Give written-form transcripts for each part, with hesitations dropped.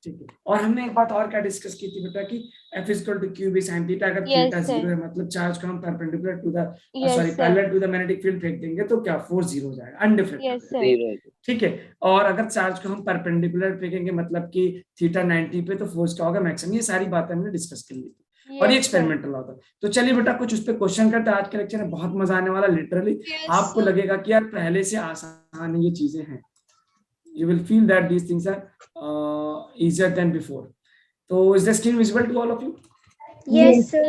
ठीक है। और हमने एक बात और क्या डिस्कस की थी बेटा कि F equal to Q B sine theta, अगर थीटा जीरो है मतलब चार्ज को हम perpendicular to the sorry parallel to the magnetic field फेंक देंगे तो क्या फोर्स जीरो हो जाएगा, अनडिफरेंशिएबल। ठीक है। और अगर चार्ज को हम परपेंडिकुलर फेंकेंगे मतलब कि थीटा 90 पे तो फोर्स क्या होगा मैक्सिमम। ये सारी बातें हमने डिस्कस कर ली थी और ये एक्सपेरिमेंटल होता है। तो चलिए बेटा कुछ उस पर क्वेश्चन करते हैं। आज के लेक्चर में बहुत मजा आने वाला, लिटरली आपको लगेगा कि यार पहले से आसान ये चीजें हैं। You will feel that these things are easier than before. So is the screen visible to all of you? Yes, sir.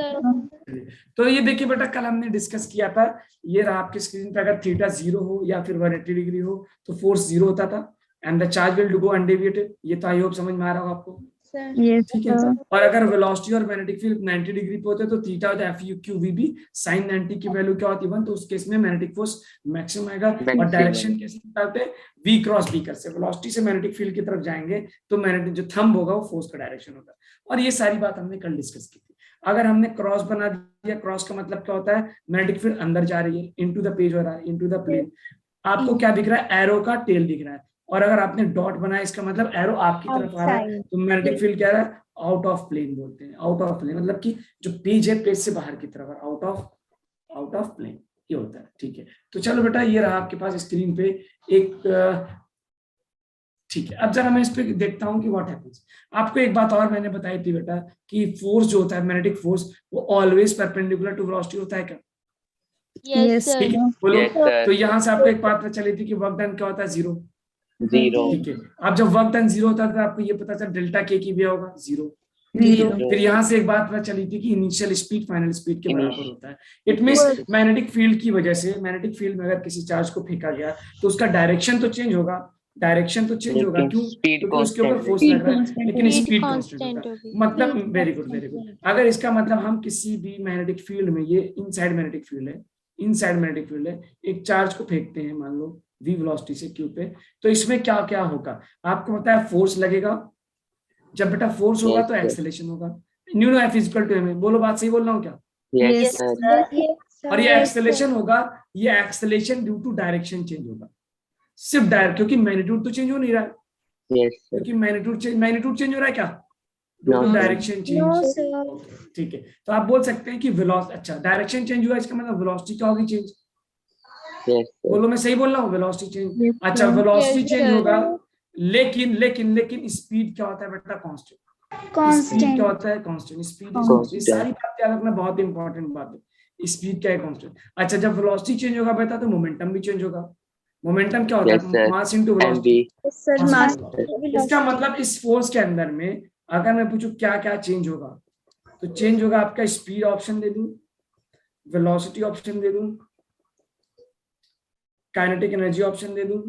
तो ये देखिए बेटा कल हमने डिस्कस किया था, ये रहा आपकी स्क्रीन पे, अगर थीटा जीरो हो या फिर 180 डिग्री हो तो फोर्स जीरो होता था and the charge will go undeviated. ये तो आई होप समझ में आ रहा होगा आपको। Yes, ठीक है। और अगर वेलोसिटी और मैग्नेटिक फील्ड 90 डिग्री पे होते तो थीटा होता है F Q V B sine 90 की वैल्यू क्या होती है 1, तो उस केस में मैग्नेटिक फोर्स मैक्सिमम आएगा। और डायरेक्शन कैसे निकालते हैं, v क्रॉस b कर से। वेलोसिटी से मैग्नेटिक फील्ड की तरफ जाएंगे तो मैग्नेटिक जो थंब होगा वो फोर्स का डायरेक्शन होगा। और ये सारी बात हमने कल डिस्कस की थी। अगर हमने क्रॉस बना दिया, क्रॉस का मतलब क्या होता है, मैग्नेटिक फील्ड अंदर जा रही है, इनटू द पेज हो रहा है, इनटू द प्लेन। आपको क्या दिख रहा है, एरो का टेल दिख रहा है। और अगर आपने डॉट बनाया इसका मतलब एरो आपकी तरफ आ रहा है, तो मैग्नेटिक फील्ड क्या है, आउट ऑफ प्लेन बोलते हैं। आउट ऑफ प्लेन मतलब कि जो पेज है पेज से बाहर की तरफ, आउट ऑफ प्लेन ये होता है। ठीक है। तो चलो बेटा ये रहा आपके पास स्क्रीन पे एक ठीक है। अब जरा मैं इस पे देखता हूँ कि व्हाट हैपेंस। आपको एक बात और मैंने बताई थी बेटा कि फोर्स जो होता है मैग्नेटिक फोर्स वो ऑलवेज परपेंडिकुलर टू वेलोसिटी होता है क्या? Yes, sir. ठीक है बोलो। तो यहाँ से आपको एक बात पता चली थी कि वर्क डन क्या होता है, जीरो। ठीक है। अब जब वर्क डन जीरो होता है तो आपको ये पता चला डेल्टा के की भी होगा जीरो। फिर यहाँ से एक बात पता चली थी कि इनिशियल स्पीड फाइनल स्पीड के बराबर होता है। इट मींस मैग्नेटिक फील्ड की वजह से, मैग्नेटिक फील्ड में अगर किसी चार्ज को फेंका गया तो उसका डायरेक्शन तो चेंज होगा, क्यों? क्योंकि उसके ऊपर फोर्स लग रहा है, लेकिन स्पीड कांस्टेंट होगा। मतलब वेरी गुड वेरी गुड। अगर इसका मतलब हम किसी भी मैग्नेटिक फील्ड में, ये इनसाइड मैग्नेटिक फील्ड है, एक चार्ज को फेंकते हैं मान लो v वेलोसिटी से q पे, तो इसमें क्या क्या होगा आपको पता है, फोर्स लगेगा। जब बेटा फोर्स होगा तो एक्सेलरेशन होगा। New F equal to m। बोलो बात सही बोल रहा हूँ क्या? Yes, sir. और ये एक्सेलरेशन होगा, ये acceleration due to direction change होगा। सिर्फ डायरेक्ट, क्योंकि मैग्नीट्यूड तो चेंज हो नहीं रहा है। क्योंकि मैग्नीट्यूड चेंज हो रहा है क्या? Due to direction change. ठीक है। तो आप बोल सकते हैं कि वेलोसिटी, अच्छा डायरेक्शन चेंज हुआ इसका मतलब वेलोसिटी क्या होगी, चेंज। बोलो मैं सही बोल रहा हूँ, वेलोसिटी चेंज। अच्छा वेलोसिटी चेंज होगा, लेकिन स्पीड क्या होता है बेटा, कांस्टेंट। स्पीड क्या होता है, कांस्टेंट। स्पीड, सारी बात याद रखना, बहुत इंपॉर्टेंट बात है। स्पीड क्या है, कांस्टेंट। अच्छा जब वेलोसिटी चेंज होगा बेटा तो मोमेंटम भी चेंज होगा। मोमेंटम क्या होता है, मास इनटू वेलोसिटी। इसका मतलब इस फोर्स के अंदर में अगर मैं पूछूं क्या क्या चेंज होगा, तो चेंज होगा आपका स्पीड ऑप्शन दे दूं, वेलोसिटी ऑप्शन दे दूं, काइनेटिक एनर्जी ऑप्शन दे दूं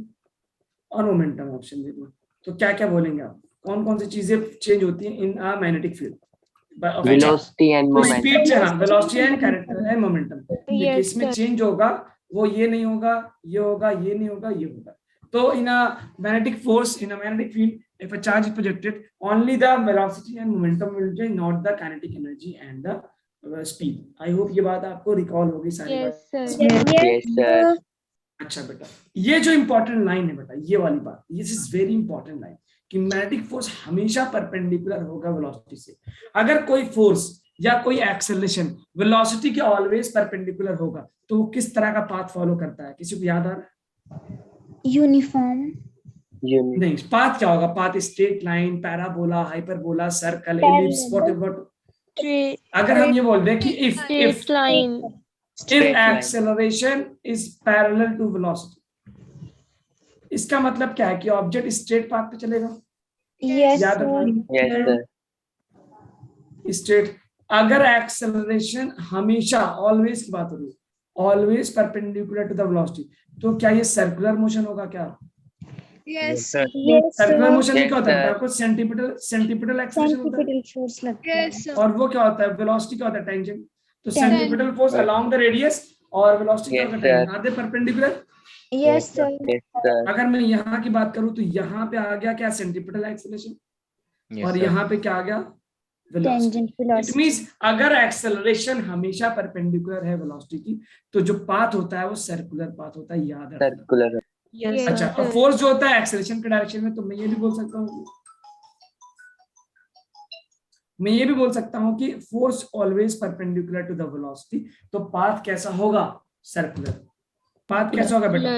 और मोमेंटम ऑप्शन दे दूं। तो क्या क्या बोलेंगे आप, कौन कौन सी चीजें चेंज होती हैं in a magnetic field? Velocity and momentum. Speed से, हाँ वेलोसिटी एंड मोमेंटम। देखिए इसमें चेंज होगा, वो ये नहीं होगा, ये होगा, ये नहीं होगा, ये होगा। तो in a magnetic force, in a magnetic field, if a charge is projected, only the velocity and momentum will change, not the kinetic energy and the speed. I hope ये बात आपको रिकॉल होगी सारी बात। Yes, sir. अच्छा बेटा ये जो इंपॉर्टेंट लाइन है बेटा, ये वाली बात, this is very important line कि मैग्नेटिक फोर्स हमेशा परपेंडिकुलर होगा वेलोसिटी से। अगर कोई फोर्स या कोई एक्सेलरेशन वेलोसिटी के ऑलवेज परपेंडिकुलर होगा तो वो किस तरह का पाथ फॉलो करता है, किसी को याद आ रहा है? यूनिफॉर्म। नहीं, पाथ क्या होगा, path straight line, parabola, hyperbola, circle, ellipse, whatever. अगर हम ये बोल दें कि if acceleration is parallel to velocity, इसका मतलब क्या है कि ऑब्जेक्ट स्ट्रेट पाथ पे चलेगा। याद रखना, स्ट्रेट। अगर एक्सेलरेशन हमेशा, ऑलवेज की बात हो रही है, always perpendicular to the velocity, तो क्या ये सर्कुलर मोशन होगा क्या? Yes, सर्कुलर मोशन क्या होता है आपको, सेंटीपिटल एक्सेलरेशन होता है। और वो क्या होता है, वेलोसिटी क्या होता है, टेंजेंट। तो centripetal force along the radius और वेलोसिटी क्या होता है, are they perpendicular? Yes, sir. अगर मैं यहाँ की बात करूं तो यहाँ पे आ गया क्या, सेंटीपिटल एक्सेलरेशन, और यहाँ पे क्या आ गया, वेलोसिटी। इट मींस अगर एक्सेलरेशन हमेशा परपेंडिकुलर है वेलोसिटी की, तो जो पाथ होता है वो सर्कुलर पाथ होता है, याद रखना। सर्कुलर। अच्छा और फोर्स जो होता है एक्सेलरेशन के डायरेक्शन में, तो मैं ये भी बोल सकता हूँ मैं ये भी बोल सकता हूँ कि force always perpendicular to the velocity, तो पाथ कैसा होगा, सर्कुलर। पाथ कैसा होगा बेटा,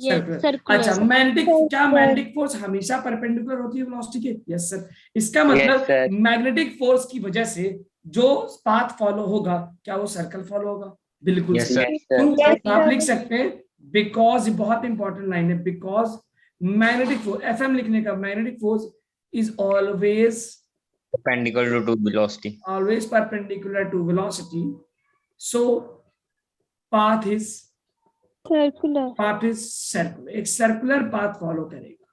सर्कुलर। अच्छा, मैग्नेटिक, क्या मैग्नेटिक फोर्स हमेशा परपेंडिकुलर होती है वेलोसिटी के? Yes sir. इसका मतलब मैग्नेटिक फोर्स की वजह से जो पाथ फॉलो होगा, क्या वो सर्कल फॉलो होगा? बिल्कुल सही। तो आप लिख सकते हैं बिकॉज, बहुत इंपॉर्टेंट लाइन है, बिकॉज मैग्नेटिक फोर्स, एफएम लिखने का, magnetic force is always perpendicular to velocity. always perpendicular to velocity, so path is circular, एक सर्कुलर पाथ फॉलो करेगा,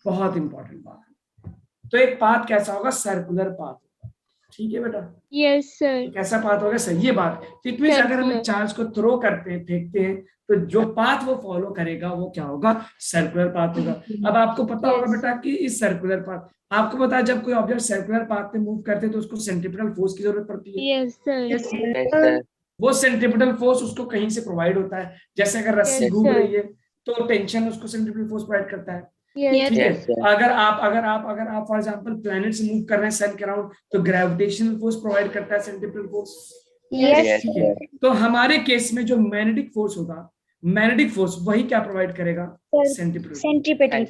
बहुत इंपॉर्टेंट बात है। तो एक पाथ कैसा होगा, सर्कुलर पाथ होगा, ठीक है बेटा? Yes sir. तो कैसा पाथ होगा सर, ये बात। तो इट मींस अगर हम चार्ज को थ्रो करते हैं, फेंकते हैं, तो जो पाथ वो फॉलो करेगा वो क्या होगा, सर्कुलर पाथ होगा। अब आपको पता होगा बेटा कि इस सर्कुलर पाथ, आपको पता है जब कोई ऑब्जेक्ट सर्कुलर पाथ पे मूव करते हैं तो उसको सेंट्रीपिटल फोर्स की जरूरत पड़ती है। Yes sir. वो सेंट्रीपिटल फोर्स उसको कहीं से प्रोवाइड होता है, जैसे अगर रस्सी घूम रही है तो टेंशन उसको सेंट्रीपिटल फोर्स प्रोवाइड करता है, ठीक है? अगर आप फॉर एग्जांपल प्लैनेट से मूव कर रहे हैं सन के अराउंड, तो ग्रेविटेशनल फोर्स प्रोवाइड करता है सेंट्रीपिटल फोर्स। तो हमारे केस में जो मैग्नेटिक फोर्स होगा, मैग्नेटिक फोर्स वही क्या प्रोवाइड करेगा, सेंट्रीपिटल।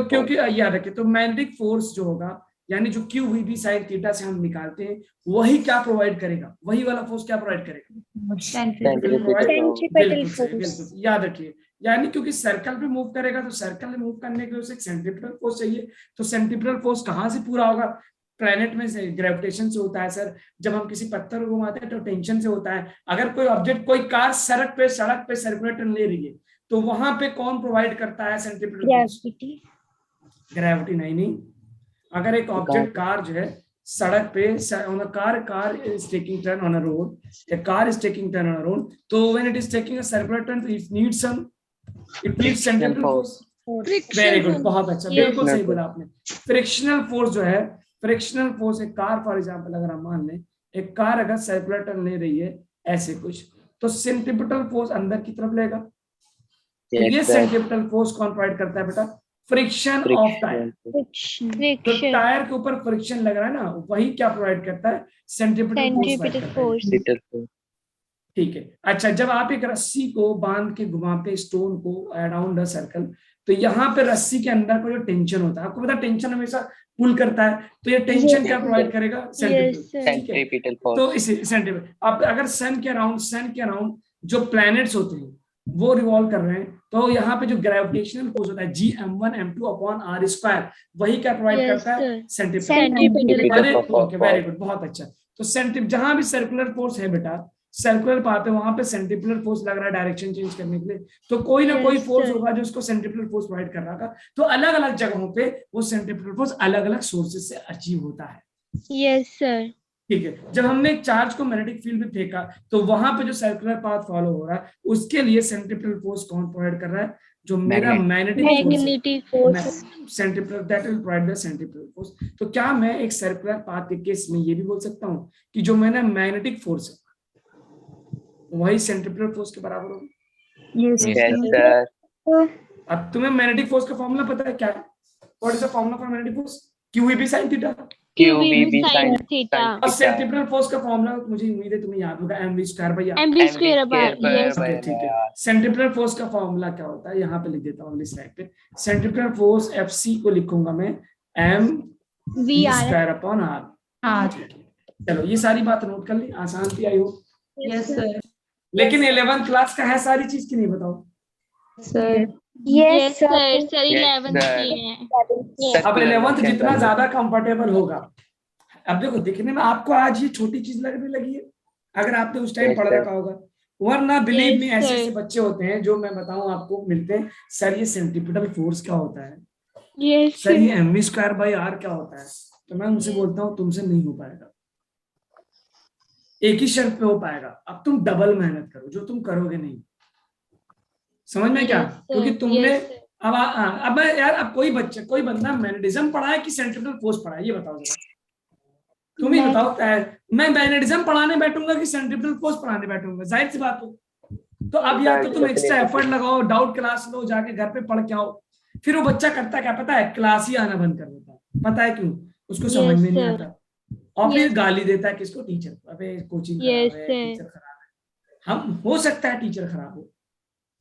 क्योंकि याद रखिए, तो मैग्नेटिक फोर्स जो होगा, यानी जो Q V B sine theta से हम निकालते हैं, वही क्या प्रोवाइड करेगा, वही वाला फोर्स क्या प्रोवाइड करेगा, सेंट्रीपिटल फोर्स। याद रखिए, यानी क्योंकि सर्कल पे मूव करेगा तो सर्कल में मूव करने के लिए उसे सेंट्रीपिटल फोर्स चाहिए। तो सेंट्रीपिटल फोर्स कहाँ से पूरा होगा, प्लैनेट में से ग्रेविटेशन से होता है सर। जब हम किसी पत्थर को घुमाते हैं तो टेंशन से होता है। अगर कोई ऑब्जेक्ट, कोई कार सड़क पे सर्कुलर टर्न ले रही है, तो वहां पे कौन प्रोवाइड करता है सेंट्रीपिटल फोर्स, ग्रेविटी। नहीं, अगर एक ऑब्जेक्ट, कार जो है सड़क पे, car is taking turn on a road, the car is taking turn on a road, तो when it is taking a circular turn, it needs centripetal force. Very good, बहुत अच्छा, बिल्कुल सही बोला आपने। फ्रिक्शनल फोर्स जो है, फ्रिक्शनल फोर्स, एक कार फॉर एग्जांपल अगर हम मान लें, एक कार अगर सर्कुलर टर्न ले रही है ऐसे कुछ, तो सेंट्रीपिटल फोर्स अंदर की तरफ लेगा। ये सेंट्रीपिटल फोर्स कौन प्रोवाइड करता है बेटा, फ्रिक्शन ऑफ टायर। तो टायर के ऊपर फ्रिक्शन लग रहा है ना, वही क्या प्रोवाइड करता है, सेंट्रीपिटल फोर्स। ठीक है। अच्छा, जब आप एक रस्सी को बांध के घुमाते, स्टोन को अराउंड अ सर्कल, तो यहाँ पे रस्सी के अंदर को जो टेंशन होता है, आपको पता है टेंशन हमेशा पुल करता है, तो ये टेंशन क्या प्रोवाइड करेगा, सेंट्रीपिटल। तो इसे सेंट्रीपिटल। अब अगर सन के अराउंड जो प्लैनेट्स होते हैं वो रिवॉल्व कर रहे हैं, तो यहाँ पे जो ग्रेविटेशनल फोर्स होता है G m1m2/r², वही क्या प्रोवाइड करता है, सेंट्रीपिटल। ओके, वेरी गुड, बहुत अच्छा। तो जहां भी सर्कुलर फोर्स है बेटा, सर्कुलर पाथ है, वहां पे सेंट्रीपिटल फोर्स लग रहा है डायरेक्शन चेंज करने के लिए, तो कोई ना कोई फोर्स होगा जो उसको सेंट्रीपिटल फोर्स प्रोवाइड कर रहा था। तो अलग अलग जगहों पे वो सेंट्रीपिटल फोर्स अलग अलग सोर्सेज से अचीव होता है। Yes sir. ठीक है। जब हमने एक चार्ज को मैग्नेटिक फील्ड में फेंका, तो वहां पे जो सर्कुलर पाथ फॉलो हो रहा है, उसके लिए सेंट्रीपिटल फोर्स कौन प्रोवाइड कर रहा है, जो मेरा magnetic force, centripetal, that will provide the centripetal force. तो क्या मैं एक सर्कुलर पाथ के केस में ये भी बोल सकता हूँ कि जो मैंने मैग्नेटिक फोर्स है वही सेंट्रीपिटल फोर्स के बराबर होगा? Yes, sir. अब तुम्हें मैग्नेटिक फोर्स का फॉर्मूला पता है क्या है? What is the formula for magnetic force? QEB sin theta. QVB sin theta. और सेंट्रीपिटल फोर्स का फॉर्मूला मुझे उम्मीद है तुम्हें याद होगा, mv²/r। mv²/r। ठीक है। सेंट्रीपिटल फोर्स का फॉर्मूला क्या होता है, यहाँ पे लिख देता हूँ अगली स्लाइड पे। सेंट्रीपिटल फोर्स FC को लिखूंगा मैं mv²/r। चलो, ये सारी बात नोट कर ली, आसान थी आई होप। Yes sir. लेकिन 11th क्लास का है सारी चीज की नहीं बताओ सर यस सर। 11th की है। अब 11th जितना ज्यादा कंफर्टेबल होगा, अब देखो दिखने में आपको आज ये छोटी चीज लगने लगी है अगर आपने उस टाइम पढ़ रखा होगा, वरना बिलीव मी ऐसे ऐसे बच्चे होते हैं जो मैं बताऊं आपको मिलते हैं, सर ये सेंट्रीपिटल फोर्स क्या होता है, सर ये mv²/r क्या होता है, तो मैं उनसे बोलता हूँ तुमसे नहीं हो पाएगा, एक ही शर्त पे हो पाएगा, अब तुम डबल मेहनत करो जो तुम करोगे नहीं। समझ में क्या? क्योंकि तुमने अब यार, अब कोई बंदा मैग्नेटिज्म पढ़ा है कि सेंट्रीपिटल फोर्स पढ़ा है, ये बताओ जरा, तुम ही बताओ। मैं मैग्नेटिज्म पढ़ाने बैठूंगा कि सेंट्रीपिटल फोर्स पढ़ाने बैठूंगा, जाहिर सी बात हो। तो अब या तो तुम एक्स्ट्रा एफर्ट लगाओ, डाउट क्लास लो, जाके घर पे पढ़ के आओ। फिर वो बच्चा करता क्या पता है, क्लास ही आना बंद कर देता है। पता है क्यों? उसको समझ में नहीं आता। और फिर Yes. गाली देता है किसको, टीचर को, अबे कोचिंग Yes, खराब है, sir. टीचर खराब है। हम हो सकता है टीचर खराब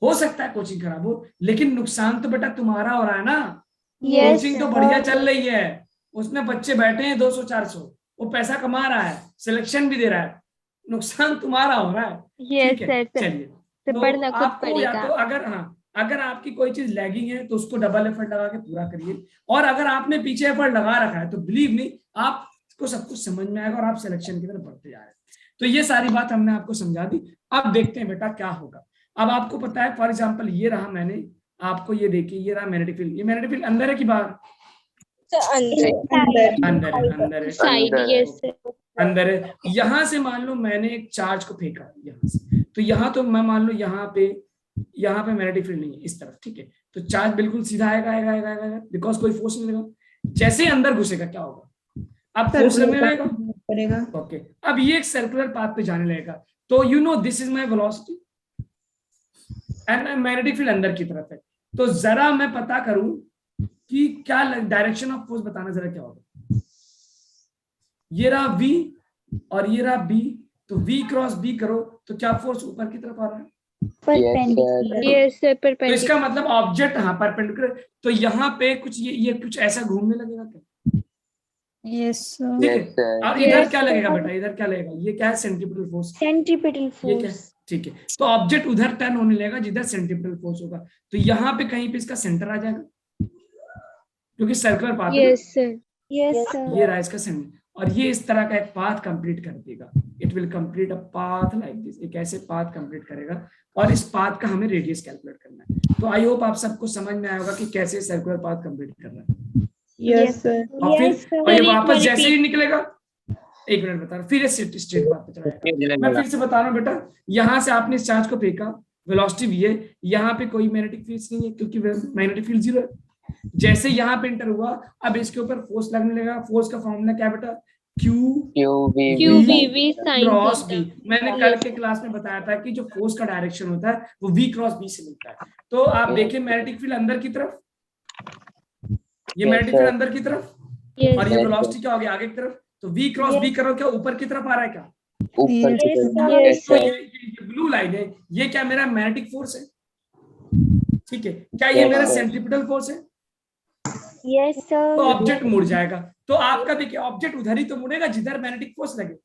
हो सकता है कोचिंग खराब हो, लेकिन नुकसान तो बेटा तुम्हारा हो रहा है ना। Yes, कोचिंग तो sir. बढ़िया चल रही है, उसमें बच्चे बैठे हैं 200-400, वो पैसा कमा रहा है, सिलेक्शन भी दे रहा है, नुकसान तुम्हारा हो रहा है। Yes, ठीक है, sir. चलिए। तो तो पढ़ना खुद आपको या पड़ेगा। तो अगर आपकी कोई चीज लैगिंग है तो उसको डबल एफर्ट लगा के पूरा करिए, और अगर आपने पीछे एफर्ट लगा रखा है तो बिलीव मी आपको सब कुछ समझ में आएगा और आप सिलेक्शन की तरफ बढ़ते जा रहे हैं। तो ये सारी बात हमने आपको समझा दी। अब देखते हैं बेटा क्या होगा। अब आपको पता है, फॉर एग्जाम्पल ये रहा, मैंने आपको ये देखिए, ये रहा मैग्नेटिक फील्ड। ये मैग्नेटिक फील्ड अंदर है कि बाहर? अंदर है। Side. Yes, sir. अंदर है। यहां से मान लो मैंने एक चार्ज को फेंका यहाँ से, तो यहाँ तो मैं मान लो यहाँ पे मैग्नेटिक फील्ड नहीं है इस तरफ, ठीक है, तो चार्ज बिल्कुल सीधा आएगा बिकॉज कोई फोर्स नहीं लगेगा। जैसे ही अंदर घुसेगा क्या होगा, अब फोर्स लगने लगेगा। ओके, अब ये एक सर्कुलर पाथ पे जाने लगेगा, तो you know this is my velocity and magnetic field अंदर की तरफ है। तो जरा मैं पता करूं कि क्या डायरेक्शन ऑफ फोर्स, बताना जरा क्या होगा। ये रहा V और ये रहा B, तो V क्रॉस B करो तो क्या फोर्स ऊपर की तरफ आ रहा है? Yes, sir. तो Perpendicular. इसका मतलब ऑब्जेक्ट, हाँ परपेंडिकुलर, तो यहाँ पे कुछ ये कुछ ऐसा घूमने लगेगा क्या? Yes, sir. ठीक है, और इधर Yes, क्या sir. लगेगा बेटा, इधर क्या लगेगा? ये क्या है? Centripetal force. Centripetal ये क्या है? force. ठीक है, तो ऑब्जेक्ट उधर टर्न होने लगेगा जिधर सेंट्रीपिटल फोर्स होगा, तो यहाँ पे कहीं पे इसका सेंटर आ जाएगा, क्योंकि सर्कुलर पाथ है ना। Yes, sir. Yes, sir. ये रहा इसका सेंटर, और ये इस तरह का एक पाथ कंप्लीट कर देगा। It will complete a path like this, एक ऐसे पाथ कंप्लीट करेगा, और इस पाथ का हमें रेडियस कैलकुलेट करना है। तो आई होप आप सबको समझ में आया होगा कि कैसे सर्कुलर पाथ कंप्लीट करना है। Yes, sir. और Yes, sir. और ये एक वापस बार जैसे ही repeat. निकलेगा, एक मिनट बता रहा हूँ, फिर स्ट्रेट पाथ पे चलाएगा। मैं फिर से बता रहा हूँ बेटा, यहाँ से आपने इस चार्ज को फेंका, वेलोसिटी v है, यहाँ पे कोई मैग्नेटिक फील्ड नहीं है क्योंकि मैग्नेटिक फील्ड 0 है। जैसे यहाँ पे इंटर हुआ, अब इसके ऊपर फोर्स लगने लगेगा। फोर्स का फॉर्मूला क्या बेटा? QVV sin cross theta. B. मैंने कल के क्लास में बताया था कि जो फोर्स का डायरेक्शन होता है वो V क्रॉस B से मिलता है। तो आप देखिए मैग्नेटिक फील्ड अंदर की तरफ, ये मैग्नेटिक फील्ड अंदर की तरफ, Yes. और ये वेलोसिटी क्या हो गया? आगे की तरफ। तो V क्रॉस B करो, क्या ऊपर की तरफ आ रहा है क्या? Yes, तो sir. ये ब्लू लाइन है, ये क्या मेरा मैग्नेटिक फोर्स है? ठीक है, क्या ये मेरा सेंट्रीपिटल फोर्स है? Yes, sir. तो ऑब्जेक्ट मुड़ जाएगा। तो आपका देखिए ऑब्जेक्ट उधर ही तो मुड़ेगा जिधर मैग्नेटिक फोर्स लगे।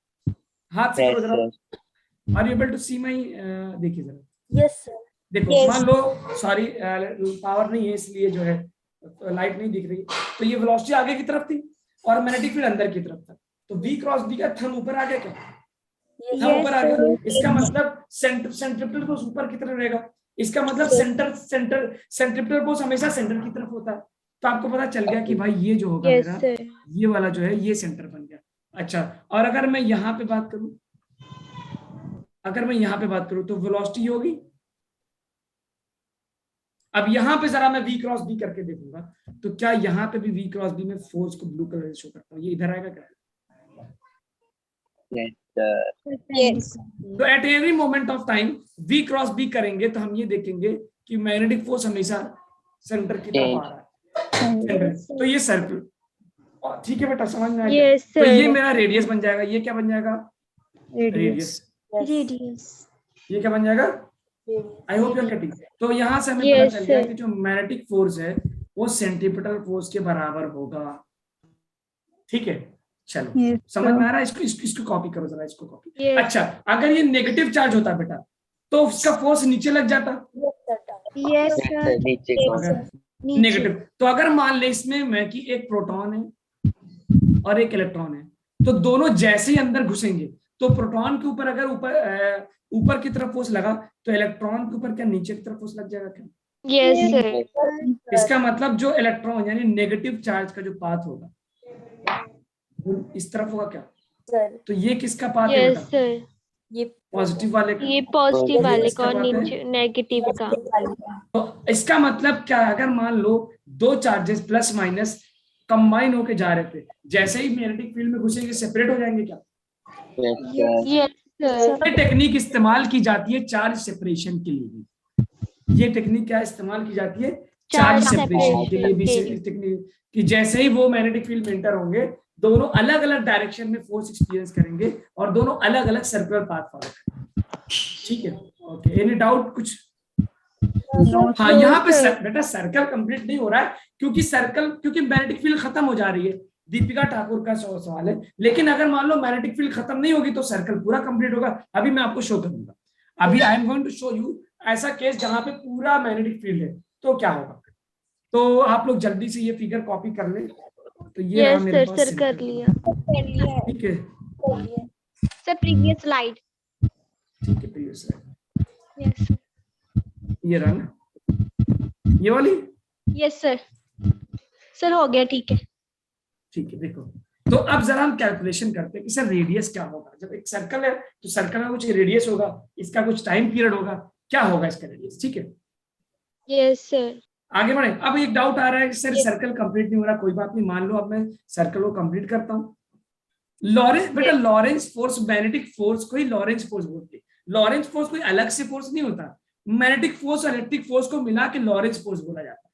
हाथ से करो जरा। Are you able to see my, देखिए जरा। Yes, sir. देखो, मान लो, सॉरी पावर नहीं है इसलिए जो है लाइट नहीं दिख रही। तो ये वेलोसिटी आगे की तरफ थी और मैग्नेटिक फील्ड अंदर की तरफ था, तो V क्रॉस B का थंब ऊपर आ गया क्या? थंब ऊपर आ गया। इसका मतलब सेंट्रीपिटल फोर्स ऊपर की तरफ रहेगा। इसका मतलब सेंट्रीपिटल फोर्स हमेशा सेंटर की तरफ होता है। तो आपको पता चल गया कि भाई ये जो होगा Yes, मेरा, sir. ये वाला जो है ये सेंटर बन गया। अच्छा, और अगर मैं यहाँ पे बात करूं, तो वेलोसिटी होगी। अब यहाँ पे जरा मैं V क्रॉस B करके देखूंगा, तो क्या यहाँ पे भी V क्रॉस B में फोर्स को ब्लू कलर से शो करता हूँ? ये इधर आएगा क्या? Yes. तो at every moment of time V cross B करेंगे तो हम ये देखेंगे कि मैग्नेटिक फोर्स हमेशा सेंटर की तरफ आ रहा है। तो ये सर्कल, ठीक है बेटा, समझ में आ गया? Yes, तो ये sir. मेरा रेडियस बन जाएगा। ये क्या बन जाएगा? रेडियस। Radius. ये क्या बन जाएगा? I hope you are getting. तो यहाँ से हमें Yes, पता चल गया sir. कि जो मैग्नेटिक फोर्स है वो सेंट्रीपिटल फोर्स के बराबर होगा। ठीक है, चलो Yes, समझ में sir. आ रहा है? इसको कॉपी करो जरा, इसको कॉपी। Yes. अच्छा, अगर ये नेगेटिव चार्ज होता बेटा तो उसका फोर्स नीचे लग जाता। Yes, sir. अगर नेगेटिव, तो अगर मान ले इसमें मैं कि एक प्रोटॉन है और एक इलेक्ट्रॉन है, तो दोनों जैसे ही अंदर घुसेंगे तो प्रोटॉन के ऊपर अगर ऊपर की तरफ फोर्स लगा तो इलेक्ट्रॉन के ऊपर क्या नीचे की तरफ फोर्स लग जाएगा क्या? Yes, sir. इसका मतलब जो इलेक्ट्रॉन यानी नेगेटिव चार्ज का जो पाथ होगा वो इस तरफ होगा क्या? तो ये किसका पाथ है Yes, बेटा? sir. पॉजिटिव वाले का। ये पॉजिटिव वाले किसका का और बात है? नीचे नेगेटिव का। तो इसका मतलब क्या है? अगर मान लो दो चार्जेस प्लस माइनस कंबाइन होके जा रहे थे, जैसे ही मैग्नेटिक फील्ड में घुसेंगे सेपरेट हो जाएंगे क्या? Yes, sir. ये टेक्निक इस्तेमाल की जाती है चार्ज सेपरेशन के लिए। ये टेक्निक क्या इस्तेमाल की जाती है? चार्ज Charge सेपरेशन के लिए भी separation टेक्निक कि जैसे ही वो मैग्नेटिक फील्ड में एंटर होंगे दोनों अलग अलग डायरेक्शन में फोर्स एक्सपीरियंस करेंगे और दोनों अलग अलग सर्कुलर पाथ फॉलो करेंगे। ठीक है, ओके, एनी डाउट कुछ? हाँ, यहाँ पे बेटा सर्कल कंप्लीट नहीं हो रहा है क्योंकि मैग्नेटिक फील्ड खत्म हो जा रही है। दीपिका ठाकुर का सवाल है, लेकिन अगर मान लो मैग्नेटिक फील्ड खत्म नहीं होगी तो सर्कल पूरा कंप्लीट होगा। अभी मैं आपको शो करूंगा, अभी I am going to show you ऐसा केस जहां पे पूरा मैग्नेटिक फील्ड है तो क्या होगा। तो आप लोग जल्दी से ये फिगर कॉपी कर लें। तो ये रहा Yes मेरे sir, पास sir कर circle। लिया। ठीक है, Sir previous slide. ठीक है, previous slide। Yes sir. ये रहा ना, ये वाली। Yes sir. Sir हो गया, ठीक है। ठीक है, देखो तो अब जरा हम कैलकुलेशन करते हैं कि सर रेडियस क्या होगा। जब एक सर्कल है तो सर्कल में कुछ रेडियस होगा, इसका कुछ टाइम पीरियड होगा, क्या होगा इसका रेडियस। ठीक है, Yes sir. आगे बढ़े। अब एक डाउट आ रहा है कि सर Yes. सर्कल कंप्लीट नहीं हो रहा, कोई बात नहीं, मान लो अब मैं सर्कल को कंप्लीट करता हूँ। लॉरेंस बेटा, लॉरेंस फोर्स मैग्नेटिक फोर्स को ही लॉरेंस फोर्स बोलते हैं। लॉरेंस फोर्स कोई अलग से फोर्स नहीं होता, मैग्नेटिक फोर्स और इलेक्ट्रिक फोर्स को मिला के लॉरेंस फोर्स बोला जाता है।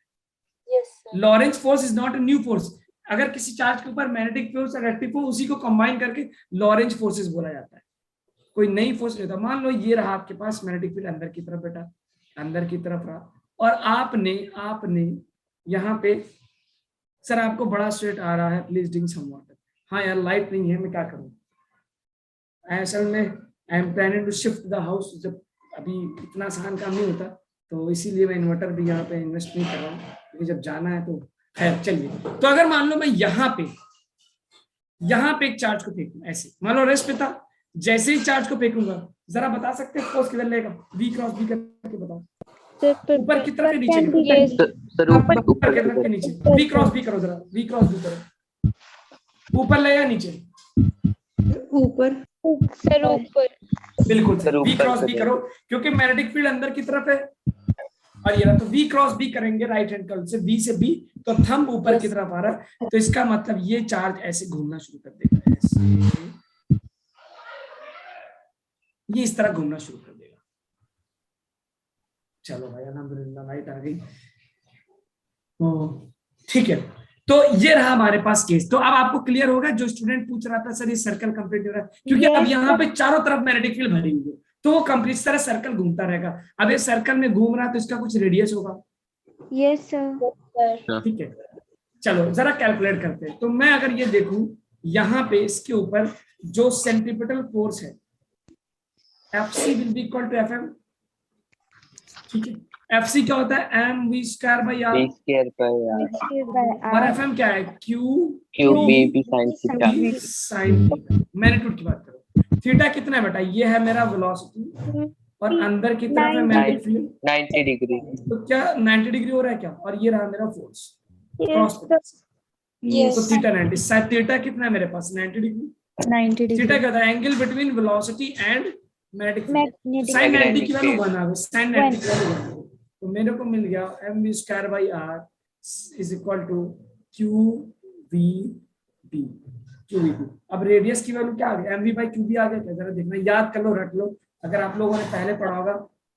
Yes sir. Lawrence force is not a new force. अगर किसी चार्ज के ऊपर मैग्नेटिक फोर्स और इलेक्ट्रिक फोर्स उसी को कंबाइन करके लॉरेंस फोर्सेस बोला जाता है, कोई नई फोर्स नहीं होता। मान लो ये रहा आपके पास मैग्नेटिक फील्ड अंदर की तरफ बेटा, अंदर की तरफ रहा, और आपने यहाँ पे, सर आपको बड़ा स्वेट आ रहा है, प्लीज ड्रिंक सम वाटर। हाँ यार, लाइट नहीं है, मैं क्या करूँ। असल में I am planning to shift the house, जब अभी इतना आसान काम नहीं होता तो इसीलिए मैं इन्वर्टर भी यहाँ पे इन्वेस्ट नहीं कर रहा हूँ, क्योंकि जब जाना है तो खैर चलिए। तो अगर मान लो मैं यहाँ पे एक चार्ज को फेंकूं, ऐसे मान लो रेस्ट पे था, जैसे ही चार्ज को फेंकूंगा, जरा बता सकते हैं फोर्स किधर लेगा, V क्रॉस B करके बताओ। ऊपर की तरफ के नीचे की तरफ? Yes. सर ऊपर की तरफ के नीचे। V क्रॉस B करो, जरा V क्रॉस B करो, ऊपर ले या नीचे? ऊपर। Sir ऊपर। बिल्कुल सर, V ऊपर क्रॉस B करें। करो, क्योंकि मैग्नेटिक फील्ड अंदर की तरफ है और ये रहा, तो V क्रॉस B करेंगे राइट हैंड कर्व से, B से B, तो थंब ऊपर की तरफ आ रहा है, तो इसका मतलब ये चार्ज ऐसे घूमना शुरू कर देगा, ऐसे ये इस तरह घूमना शुरू कर देगा। चलो भाई, अल्हम्दुलिल्लाह लाइट आ गई। ठीक है, तो ये रहा हमारे पास केस। तो अब आपको क्लियर होगा, जो स्टूडेंट पूछ रहा था सर ये सर्कल कंप्लीट हो रहा है, क्योंकि अब यहाँ पे चारों तरफ मैग्नेटिक फील्ड भरी हुई है, तो वो कंप्लीट तरह सर्कल घूमता रहेगा। अब ये सर्कल में घूम रहा है तो इसका कुछ रेडियस होगा। Yes sir. ठीक है, चलो जरा कैलकुलेट करते हैं। तो मैं अगर ये देखूं, यहाँ पे इसके ऊपर जो सेंट्रीपिटल फोर्स है Fc will be equal to Fm। ठीक है, Fc क्या होता है, mv square by r, B square पर और Fm क्या है, QB sin theta. sin theta. Magnitude की बात करो, थीटा कितना है बेटा, ये है मेरा वेलोसिटी और अंदर की तरफ है मैग्नेटिक फील्ड, 90 डिग्री। तो क्या 90 डिग्री हो रहा है क्या, और ये रहा मेरा फोर्स क्रॉस Yes. तो थीटा 90, थीटा कितना है मेरे पास, 90 डिग्री। 90 theta degree. क्या था, angle between velocity and magnetic field. sin 90 की वैल्यू 1 आ गई, sin 90 की वैल्यू 1 आ गई, तो मेरे को मिल गया mv square by r is equal to qvb। अब रेडियस की वैल्यू क्या आ गई, mv बाई qb आ गया क्या, जरा देखना, याद कर लो, रट लो, अगर आप लोगों ने पहले पढ़ा होगा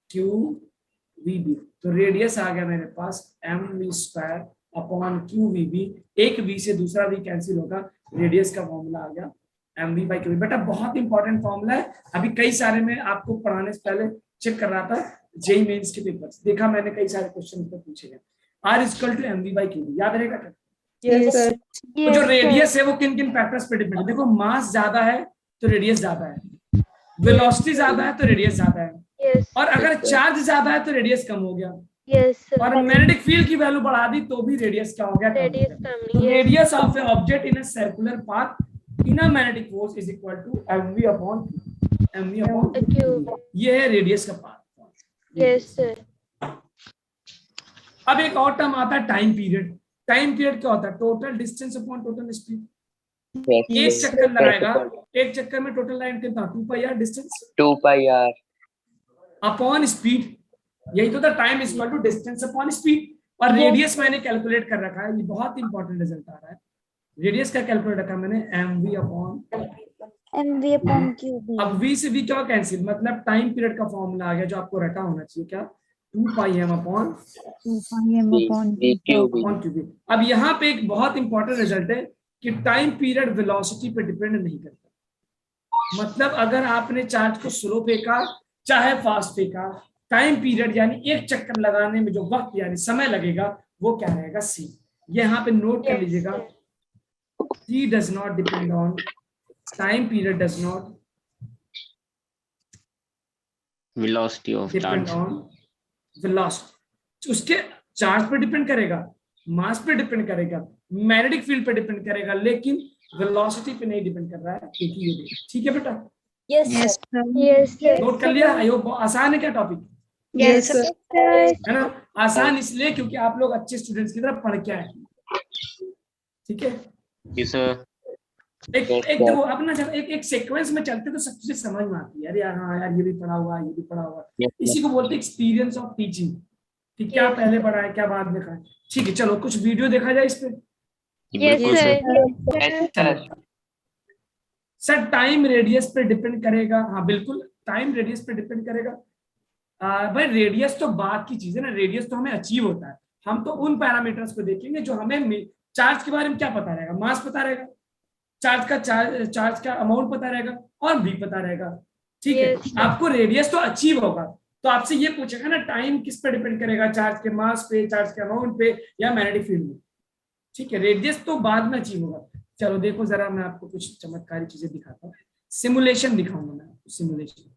qvb, तो रेडियस आ गया मेरे पास mv स्क्वायर अपॉन qvb। एक v से दूसरा v कैंसिल होगा, रेडियस का फॉर्मूला आ गया mv बाई qb। बेटा बहुत इंपॉर्टेंट फॉर्मूला है, अभी कई सारे में आपको पढ़ाने से पहले चेक कर रहा था जेईई मेंस के पेपर्स, देखा मैंने कई सारे क्वेश्चन पर पूछे गए। r equal to mv by qb, याद रहेगा क्या? Yes sir. तो जो रेडियस है वो किन किन फैक्टर्स पे डिपेंड है, देखो मास ज्यादा है तो रेडियस ज्यादा है, वेलोसिटी ज्यादा है तो रेडियस ज्यादा है, Yes. और अगर चार्ज ज्यादा है तो रेडियस कम हो गया, Yes sir. और मैग्नेटिक फील्ड की वैल्यू बढ़ा दी तो भी रेडियस क्या हो गया, Radius कम। Yes. Radius of a object in a circular path in a magnetic force is equal to mv upon Q. ये है रेडियस का पाथ। Yes sir. अब एक और टर्म आता है टाइम पीरियड। टाइम पीरियड क्या होता है, total distance upon total speed. एक चक्कर लगाएगा, एक चक्कर में टोटल लाइन कितना, 2 pi R distance 2 pi r upon speed, यही तो था, time is equal to distance upon speed. और रेडियस मैंने कैलकुलेट कर रखा है, ये बहुत इंपॉर्टेंट रिजल्ट आ रहा है, रेडियस का कैलकुलेट रखा मैंने mv upon mv upon qb। अब v से v क्या कैंसिल, मतलब टाइम पीरियड का फॉर्मूला आ गया जो आपको रटा होना चाहिए, क्या 2 pi m upon QB. QB। अब यहाँ पे एक बहुत इंपॉर्टेंट रिजल्ट है कि टाइम पीरियड वेलोसिटी पे डिपेंड नहीं करता। मतलब अगर आपने चार्ज को स्लो फेंका चाहे फास्ट फेंका, टाइम पीरियड यानी एक चक्कर लगाने में जो वक्त यानी समय लगेगा वो क्या रहेगा, c। यहाँ पे नोट कर लीजिएगा, c does not depend on time period, does not velocity of depend charge. on velocity। उसके चार्ज पे डिपेंड करेगा, मास पे डिपेंड करेगा, मैग्नेटिक फील्ड पे डिपेंड करेगा, लेकिन वेलोसिटी पे नहीं डिपेंड कर रहा है, क्योंकि ये देखिए। ठीक है बेटा, Yes, नोट कर लिया? आई होप आसान है क्या टॉपिक, Yes, sir. है ना? आसान इसलिए क्योंकि आप लोग अच्छे स्टूडेंट्स की तरह पढ़ के आए। ठीक है, Yes, sir. एक देखो अपना जब एक सीक्वेंस में चलते तो सब चीजें समझ में आती है। अरे यार हाँ यार, ये भी पढ़ा हुआ, ये भी पढ़ा हुआ। इसी को बोलते हैं एक्सपीरियंस ऑफ टीचिंग कि क्या पहले पढ़ा है क्या बाद में पढ़ा है। ठीक है, चलो कुछ वीडियो देखा जाए इस पे। बिल्कुल sir. Yes, sir. Sir time radius पे डिपेंड करेगा। हाँ बिल्कुल, टाइम रेडियस पे डिपेंड करेगा। भाई रेडियस तो बाद की चीज है ना, रेडियस तो हमें अचीव होता है। हम तो उन पैरामीटर्स को देखेंगे जो हमें चार्ज के बारे में क्या पता रहेगा, मास पता रहेगा, चार्ज का अमाउंट पता रहेगा और भी पता रहेगा। ठीक है, आपको रेडियस तो अचीव होगा, तो आपसे ये पूछेगा ना टाइम किस पे डिपेंड करेगा, चार्ज के मास पे, चार्ज के अमाउंट पे या मैग्नेटिक फील्ड में। ठीक है, रेडियस तो बाद में अचीव होगा। चलो देखो जरा, मैं आपको कुछ चमत्कारी चीजें दिखाता हूँ, सिमुलेशन दिखाऊंगा मैं आपको, सिमुलेशन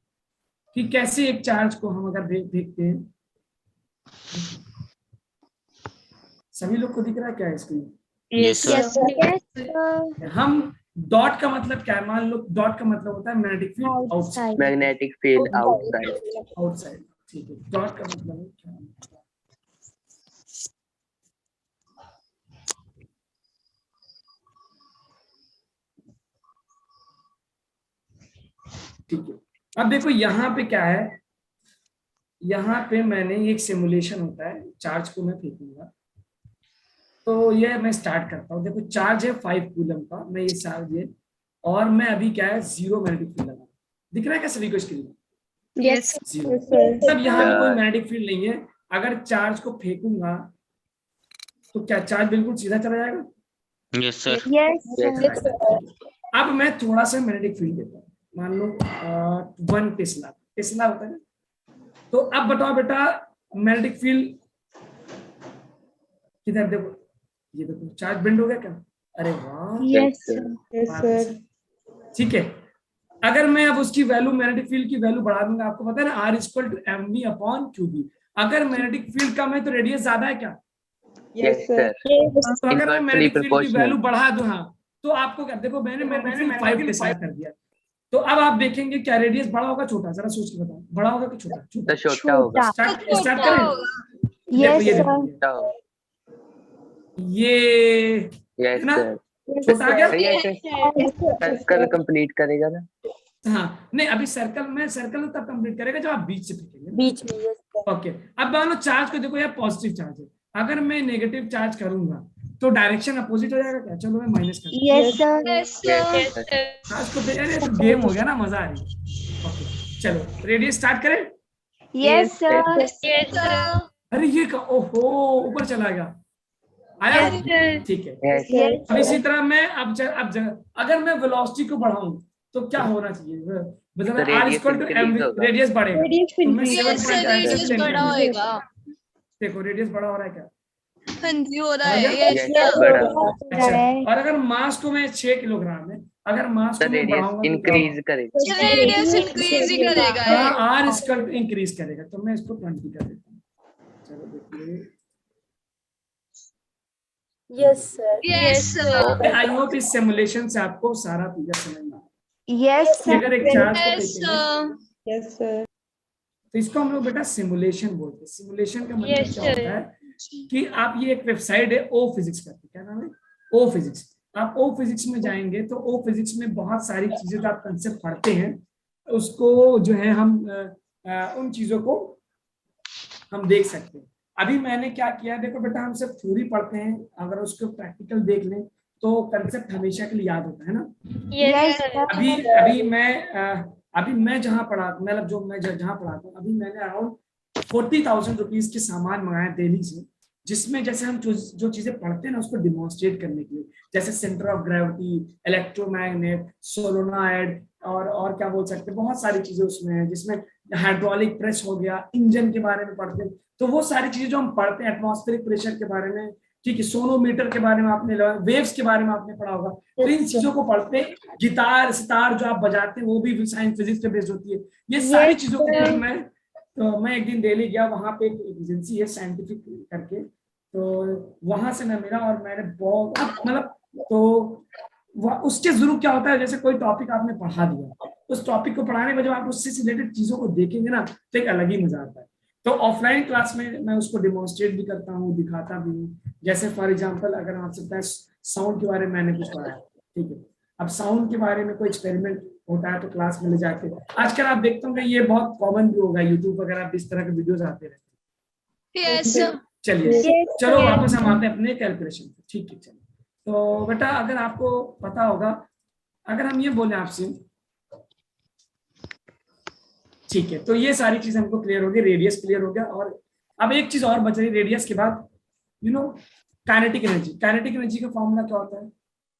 कि कैसे एक चार्ज को हम अगर देखते हैं। सभी लोग को दिख रहा है क्या स्क्रीन? Yes, sir. हम डॉट का मतलब क्या है, मान लो डॉट का मतलब होता है magnetic field outside, Magnetic field outside. Outside. ठीक है, डॉट का मतलब है क्या? ठीक है, अब देखो यहाँ पे क्या है, यहाँ पे मैंने एक सिमुलेशन होता है, चार्ज को मैं फेंकूंगा तो ये मैं स्टार्ट करता हूँ। देखो चार्ज है 5 कूलम का, मैं ये चार्ज है और मैं अभी क्या है 0 मैग्नेटिक फील्ड लगा, दिख रहा है क्या सभी को स्क्रीन? Yes. 0। तब यहाँ पे कोई मैग्नेटिक फील्ड नहीं है। अगर चार्ज को फेंकूंगा तो क्या चार्ज बिल्कुल सीधा चला जाएगा? Yes, sir. Yes. अब मैं थोड़ा सा मैग्नेटिक फील्ड देता हूँ, मान लो 1 टेस्ला होता है। तो अब बताओ बेटा मैग्नेटिक फील्ड किधर, देखो ये देखो चार्ज बेंड हो गया क्या? अरे वाह, Yes. Yes, sir. ठीक है। अगर मैं अब उसकी वैल्यू, मैग्नेटिक फील्ड की वैल्यू बढ़ा दूंगा, आपको पता है ना R = mv अपॉन QB। अगर मैग्नेटिक फील्ड कम है तो रेडियस ज्यादा है क्या? Yes, sir. तो अगर मैं Inversely मैग्नेटिक फील्ड की proportional. वैल्यू बढ़ा दूं, हाँ, तो आपको क्या, देखो मैंने मैग्नेटिक फील्ड 5 टेस्ला कर दिया, तो अब आप देखेंगे क्या रेडियस बड़ा होगा छोटा? जरा सोच के बताओ, बड़ा होगा कि छोटा? The छोटा होगा. स्टार्ट करें। Yes, ये sir. छोटा होगा. ये Yes, है ना, sir. छोटा आ गया? सही है, सर्कल कंप्लीट करेगा ना. हाँ नहीं, अभी सर्कल तब कंप्लीट करेगा जब आप बीच से फेंकेंगे। बीच में, yes, sir. ओके, अब मान लो चार्ज को देखो, यार पॉजिटिव चार्ज है, अगर मैं नेगेटिव चार्ज करूंगा तो डायरेक्शन अपोजिट हो जाएगा क्या? चलो मैं माइनस कर दूं। Yes, sir. Yes, sir. Charge को अरे तो गेम हो गया ना, मजा आ रही है। ओके चलो रेडियस स्टार्ट करें। Yes, sir. Yes, sir. अरे ये का, ओहो ऊपर चला गया, आया? Yes, sir. ठीक है, Yes. Yes. अब इसी तरह मैं अगर मैं वेलोसिटी को बढ़ाऊं तो क्या होना चाहिए? मतलब तो R radius = increase होगा. रेडियस बढ़ेगा। Radius तो मैं increase. 7.5 Yes, sir. बड़ा होएगा। देखो रेडियस बड़ा हो रहा है क्या? हाँ जी, हो रहा हो है। गया? Yes, Yes, sir. बड़ा. अच्छा, और अगर मास को मैं 6 किलोग्राम है, अगर मास The को मैं radius बढ़ाऊंगा तो increase करेगा. Radius increase ही करेगा ये। हाँ, R = इंक्रीज करेगा, तो मैं इसको 20 कर देता हूँ। चलो देखिए, Yes, sir. Yes, sir. I hope इस सिमुलेशन से आपको सारा फिगर समझ में आ रहा Yes, है। sir. अगर एक चार्ज को Yes, फेंकेंगे sir. Yes, sir. तो इसको हम लोग बेटा सिमुलेशन बोलते हैं। सिमुलेशन का मतलब Yes, क्या होता है कि आप, ये एक वेबसाइट है ओ फिजिक्स करके, क्या नाम है? ओ फिजिक्स। आप ओ फिजिक्स में जाएंगे तो ओ फिजिक्स में बहुत सारी चीजें जो आप कंसेप्ट पढ़ते हैं उसको जो है हम उन चीजों को हम देख सकते हैं। अभी मैंने क्या किया, देखो बेटा हम सिर्फ थ्योरी पढ़ते हैं, अगर उसको प्रैक्टिकल देख लें तो कंसेप्ट हमेशा के लिए याद होता है ना। Yes, sir. अभी मैं जहाँ पढ़ा, मतलब जो मैं जहाँ पढ़ाता हूँ, अभी मैंने अराउंड 40,000 रुपीज के सामान मंगाए दिल्ली से, जिसमें जैसे हम जो चीजें पढ़ते हैं ना उसको डिमॉन्स्ट्रेट करने के लिए, जैसे centre of gravity, electromagnet, solenoid और क्या बोल सकते हैं, बहुत सारी चीजें उसमें है, जिसमें हाइड्रोलिक प्रेस हो गया, इंजन के बारे में पढ़ते हैं। तो वो सारी चीजें जो हम पढ़ते हैं, एटमॉस्फेरिक प्रेशर के बारे में, ठीक है, सोनोमीटर के बारे में आपने, वेव्स के बारे में आपने पढ़ा होगा। तो इन चीजों को पढ़ते, गिटार सितार जो आप बजाते हैं वो भी साइंस फिजिक्स पे बेस्ड होती है। ये सारी चीजों को मैं एक दिन दिल्ली गया, वहां पे एक एजेंसी है साइंटिफिक करके, तो वहां से मैं मिला और मैंने बहुत मतलब, तो उसके जरूर क्या होता है, जैसे कोई टॉपिक आपने पढ़ा दिया, उस टॉपिक को पढ़ाने के बाद जब आप उससे रिलेटेड चीजों को देखेंगे ना तो एक अलग ही मजा आता है। तो ऑफलाइन क्लास में मैं उसको डिमॉन्स्ट्रेट भी करता हूँ, दिखाता भी हूँ। जैसे फॉर एग्जांपल अगर आपसे पता है साउंड के बारे में मैंने कुछ पढ़ा है, ठीक है, अब साउंड के बारे में कोई एक्सपेरिमेंट होता है तो क्लास में ले जाके, आजकल आप देखते होंगे ये बहुत कॉमन भी होगा, यूट्यूब वगैरह इस तरह के वीडियोस आते रहते हैं। यस चलिए चलो वापस हम आते हैं अपने कैलकुलेशन पे, ठीक है। चलिए तो बेटा अगर आपको पता होगा, अगर हम ये बोले आपसे, ठीक है, तो ये सारी चीज हमको क्लियर हो गई, रेडियस क्लियर हो गया। और अब एक चीज और बच रही रेडियस के बाद, you know kinetic energy. Kinetic energy का फॉर्मूला क्या होता है?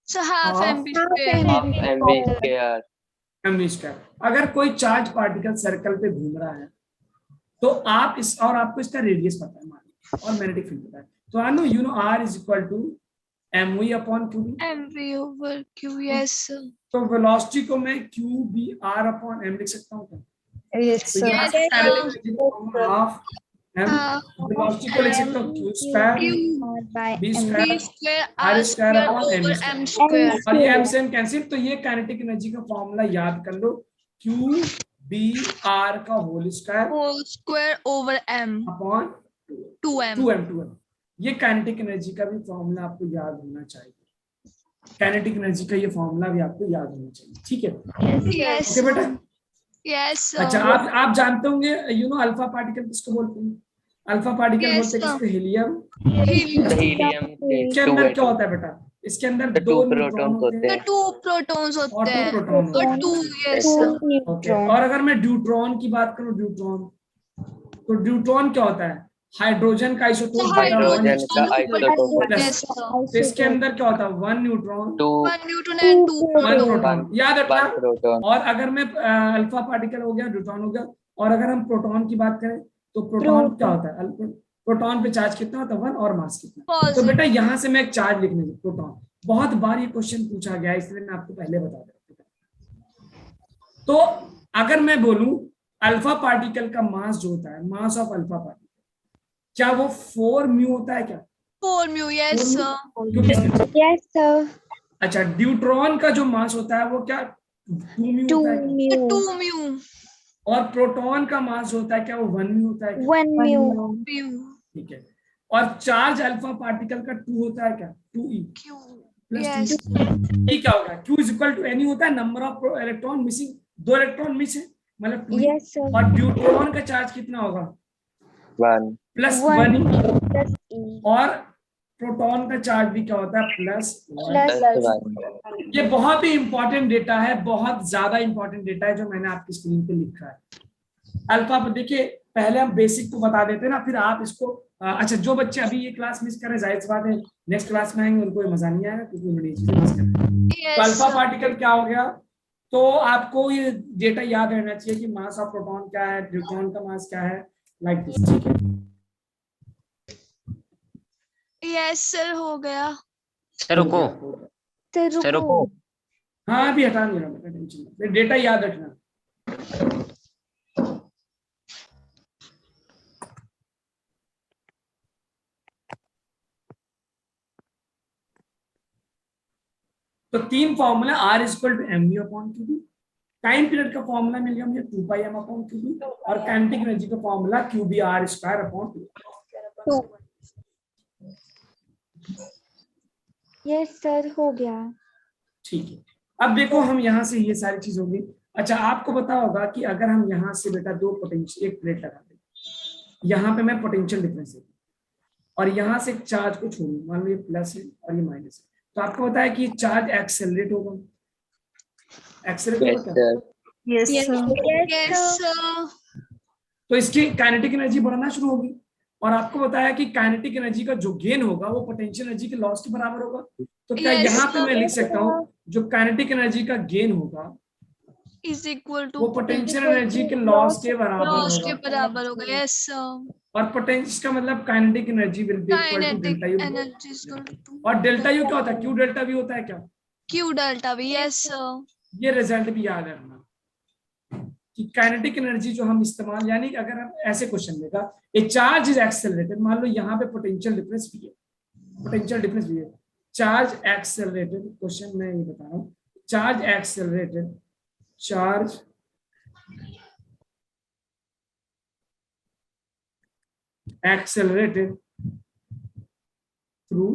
Half mv mv²। mv square. अगर कोई चार्ज पार्टिकल सर्कल पे घूम रहा है तो आप इस, और आपको इसका रेडियस पता है मान, और मैग्नेटिक फील्ड पता है, तो I know you know r is equal to mv upon qb। mv/q। Yes तो वेलोसिटी को मैं qb/r अपॉन m लिख सकता हूँ क्या? Yes, तो sir. यहाँ से काइनेटिक एनर्जी का फॉर्मूला हाफ m, वेलोसिटी को लिख सकता हूँ q square b square r square upon m square, और ये m से m कैंसिल। तो ये काइनेटिक एनर्जी का फॉर्मूला याद कर लो, qb/r का whole square over m upon 2m। ये काइनेटिक एनर्जी का भी फॉर्मूला आपको याद होना चाहिए। काइनेटिक एनर्जी का ये फॉर्मूला भी आपको याद होना चाहिए, ठीक है? यस ओके बेटा। यस अच्छा आप जानते होंगे यू नो अल्फा पार्टिकल किसको बोलते हैं? अल्फा पार्टिकल Yes, बोलते हैं किसको? हीलियम। हीलियम इसके अंदर क्या होता है बेटा? इसके अंदर दो न्यूट्रॉन होते हैं 2 प्रोटॉन्स और होते 2 हैं प्रोटॉन होते और हैं। 2 यस ओके, और अगर मैं ड्यूट्रॉन की बात करूं, ड्यूट्रॉन, तो ड्यूट्रॉन क्या होता है? हाइड्रोजन का आइसोटोप हाइड्रोजन का आइसोटोप। यस तो इसके अंदर क्या होता है? 1 न्यूट्रॉन 1 न्यूट्रॉन एंड 2 1 प्रोटॉन, याद रखना। 1 प्रोटॉन। और अगर मैं अल्फा पार्टिकल हो गया, न्यूट्रॉन हो गया, और अगर हम प्रोटॉन की बात करें तो प्रोटॉन क्या होता है? प्रोटॉन पे चार्ज कितना होता है? 1 और मास कितना? तो बेटा यहाँ से मैं एक चार्ज लिखने दूं, प्रोटॉन। बहुत बार ये क्वेश्चन पूछा गया, इसलिए मैं आपको पहले बता देता हूं। तो अगर मैं बोलूं अल्फा पार्टिकल का मास जो होता है, मास ऑफ अल्फा पार्टिकल, क्या वो 4 म्यू होता है क्या? 4 म्यू यस Yes, sir. अच्छा, ड्यूट्रॉन का जो मास होता है वो क्या 2 म्यू होता है क्या? 2 म्यू और प्रोटॉन का मास जो होता है क्या वो 1 म्यू होता है क्या? 1 mu. म्यू ठीक है। और चार्ज अल्फा पार्टिकल का 2 होता है क्या? 2e Q plus yes 2e क्या होगा? q is equal to n होता है number of electron missing, 2 electron miss है मतलब 2e। Yes, sir. और ड्यूट्रॉन का चार्ज कितना होगा? 1 प्लस 1 1e। plus E. और प्रोटॉन का चार्ज भी क्या होता है? प्लस 1। Plus 1। ये बहुत ही इंपॉर्टेंट डेटा है, बहुत ज्यादा इंपॉर्टेंट डेटा है जो मैंने आपकी स्क्रीन पे लिखा है। अल्फा पर देखिए, पहले हम बेसिक को बता देते हैं ना, फिर आप इसको अच्छा, जो बच्चे अभी ये क्लास मिस कर रहे हैं, जाहिर सी बात है नेक्स्ट क्लास में आएंगे उनको ये मजा नहीं आएगा क्योंकि उन्होंने ये चीजें मिस कर दी। तो अल्फा पार्टिकल क्या हो गया? तो आपको ये डेटा याद रहना चाहिए कि मास ऑफ प्रोटॉन क्या है, न्यूट्रॉन का मास क्या है, लाइक दिस, ठीक है? यस सर हो गया सर रुको, सर रुको। हाँ अभी हटा नहीं रहा बेटा, टेंशन मत, डेटा याद रखना। तो 3 formula, r is equal to mv upon qb, time period का फॉर्मूला मिल गया मुझे 2 पाई m अपॉन qb, और काइनेटिक एनर्जी का formula qb/r square upon 2। Yes, sir. हो गया. ठीक है। अब देखो हम यहाँ से ये सारी चीज होगी। अच्छा, आपको पता होगा कि अगर हम यहाँ से बेटा 2 पोटेंशियल, एक प्लेट लगा दें, यहाँ पे मैं पोटेंशियल डिफरेंस है, और यहाँ से एक चार्ज को छोड़ू, मान लो ये प्लस है और ये माइनस है, तो आपको पता है कि चार्ज एक्सेलरेट होगा। एक्सेलरेट होगा क्या? Yes, sir. यस सर तो इसकी काइनेटिक एनर्जी बढ़ना शुरू होगी। और आपको बताया कि काइनेटिक एनर्जी का जो गेन होगा वो पोटेंशियल एनर्जी के लॉस के बराबर होगा। तो क्या Yes, यहाँ पे sir. मैं लिख सकता हूँ जो काइनेटिक एनर्जी का गेन होगा is equal वो to पोटेंशियल एनर्जी के लॉस के बराबर लॉस के होगा। बराबर होगा। Yes sir. और पोटेंशियल का मतलब kinetic energy will be equal to kinetic delta u. Energy is equal to और डेल्टा यू क्या होता है? क्यू डेल्टा वी होता है क्या? Q delta v. Yes sir. ये रिजल्ट भी याद रखना कि काइनेटिक एनर्जी जो हम इस्तेमाल, यानी कि अगर हम ऐसे क्वेश्चन देगा ए चार्ज इज एक्सेलरेटेड, मान लो यहाँ पे पोटेंशियल डिफरेंस भी है, पोटेंशियल डिफरेंस भी है, चार्ज एक्सेलरेटेड, क्वेश्चन मैं ये बता रहा हूँ, charge accelerated, charge accelerated through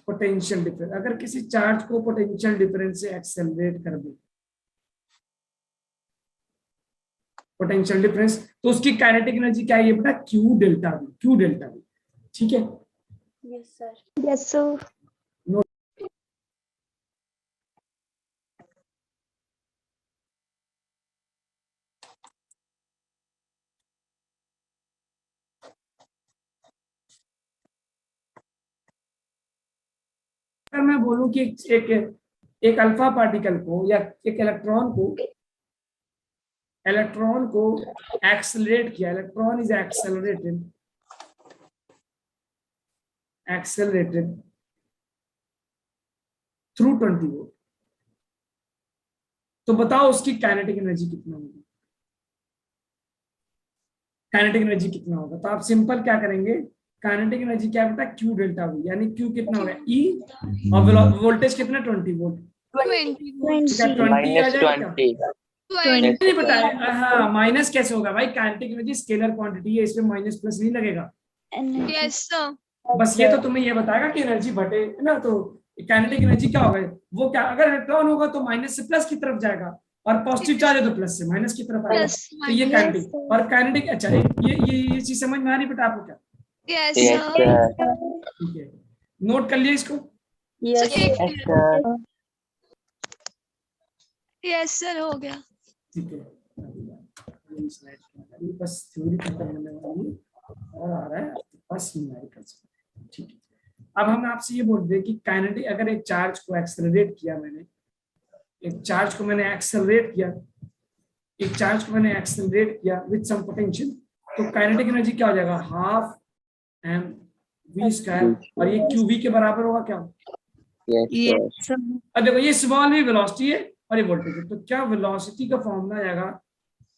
potential difference. अगर किसी चार्ज को पोटेंशियल डिफरेंस से एक्सेलरेट कर दे, पोटेंशियल डिफरेंस, तो उसकी काइनेटिक एनर्जी क्या है ये बेटा? Q delta we, Q delta we. ठीक है, यस सर। Yes sir. अगर मैं बोलूं कि एक अल्फा पार्टिकल को या एक इलेक्ट्रॉन को एक्सेलरेट किया, electron is accelerated through 20 volt, तो बताओ उसकी काइनेटिक एनर्जी कितना होगी? काइनेटिक एनर्जी कितना होगा? तो आप सिंपल क्या करेंगे, काइनेटिक एनर्जी क्या बेटा? क्यू डेल्टा वी, यानी क्यू कितना होगा? ई, और वोल्टेज कितना? 20 वोल्ट। 20 क्या 20 आ जाएगा? 20 नहीं बताया। हाँ, माइनस कैसे होगा भाई? काइनेटिक एनर्जी स्केलर क्वांटिटी है, इसमें माइनस प्लस नहीं लगेगा। Yes sir. बस ये तो तुम्हें ये बताएगा कि एनर्जी बढ़े है ना, तो काइनेटिक एनर्जी क्या होगा? वो क्या, अगर इलेक्ट्रॉन होगा तो माइनस से प्लस की तरफ जाएगा, और पॉजिटिव चार्ज है तो प्लस से माइनस की तरफ आएगा। Plus, तो ये काइनेटिक और काइनेटिक। अच्छा, ये चीज समझ में आ रही बेटा आपको क्या? Yes Yes, sir. sir. ठीक है, नोट कर लिया इसको। Yes Yes, sir. Yes sir हो गया। ठीक है, बस थ्योरी खत्म होने वाली है और आ रहा है बस न्यूमेरिकल। ठीक है, अब हम आपसे ये बोल रहे हैं कि काइनेटिक, अगर एक चार्ज को एक्सेलरेट किया मैंने, एक चार्ज को मैंने एक्सेलरेट किया, एक चार्ज को मैंने एक्सेलरेट किया विद सम पोटेंशियल, तो काइनेटिक एनर्जी क्या हो जाएगा? हाफ एम वी स्क्वायर, और ये क्यू वी के बराबर होगा क्या? Yes, sir. अब देखो ये स्मॉल वी वेलोसिटी है और ये वोल्टेज है, तो क्या वेलोसिटी का फॉर्मूला आएगा?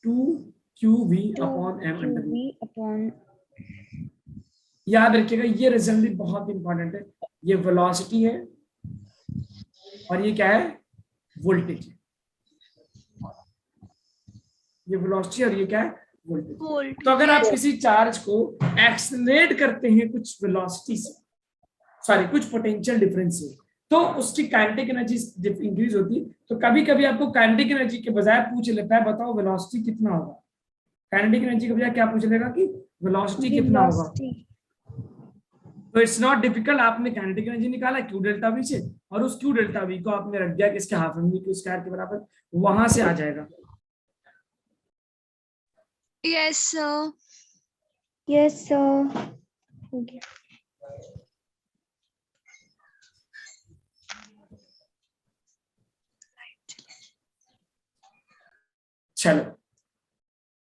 2qv upon m under root. याद रखिएगा, ये रिजल्ट भी बहुत इंपॉर्टेंट है। ये वेलोसिटी है और ये क्या है? वोल्टेज है। ये वेलोसिटी और ये क्या है? वोल्टेज। तो अगर आप किसी चार्ज को एक्सेलरेट करते हैं कुछ वेलोसिटी से, सॉरी कुछ पोटेंशियल डिफरेंस से, तो उसकी काइनेटिक एनर्जी इंक्रीज होती है। तो कभी कभी आपको काइनेटिक एनर्जी के बजाय पूछ लेता है बताओ वेलोसिटी कितना होगा। काइनेटिक एनर्जी के बजाय क्या पूछ लेगा कि वेलोसिटी कितना होगा। तो इट्स नॉट डिफिकल्ट, आपने काइनेटिक एनर्जी निकाला क्यू डेल्टा वी से, और उस क्यू डेल्टा वी को आपने रख दिया किसके? Half m v q square के बराबर, वहां से आ जाएगा। Yes sir. Yes sir. हो गया। चलो,